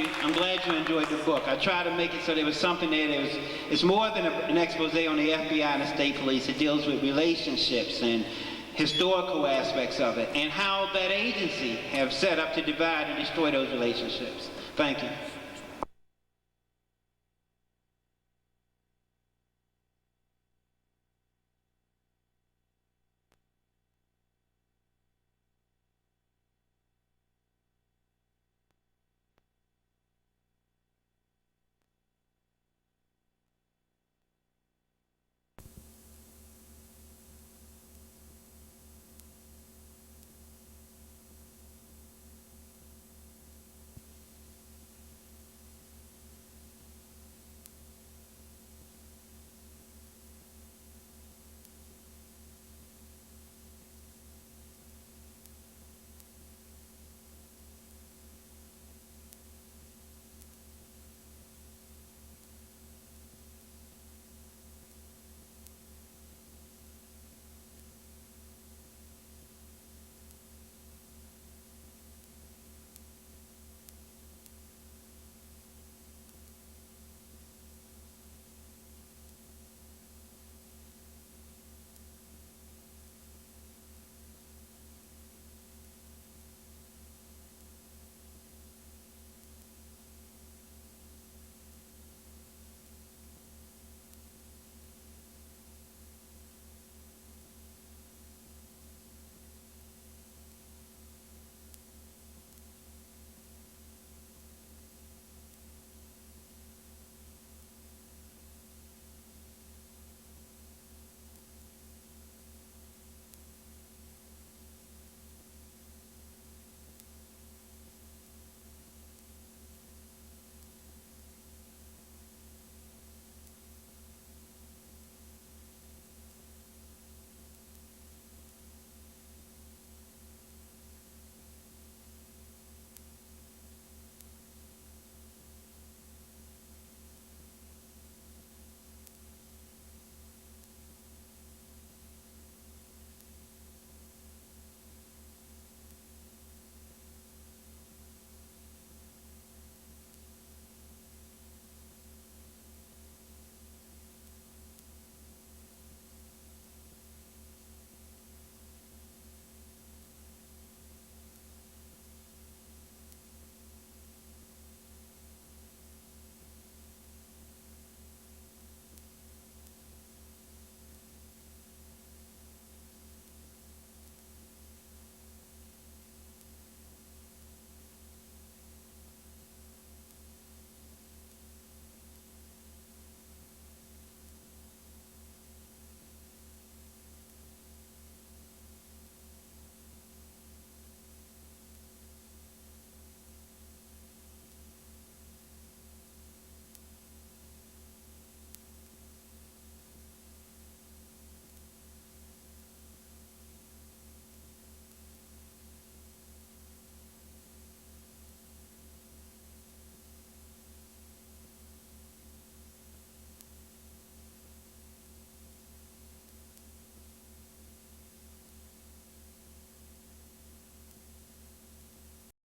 Speaker 8: you enjoyed the book. I try to make it so there was something there. It's more than an expose on the FBI and the state police. It deals with relationships and historical aspects of it, and how that agency have set up to divide and destroy those relationships. Thank you.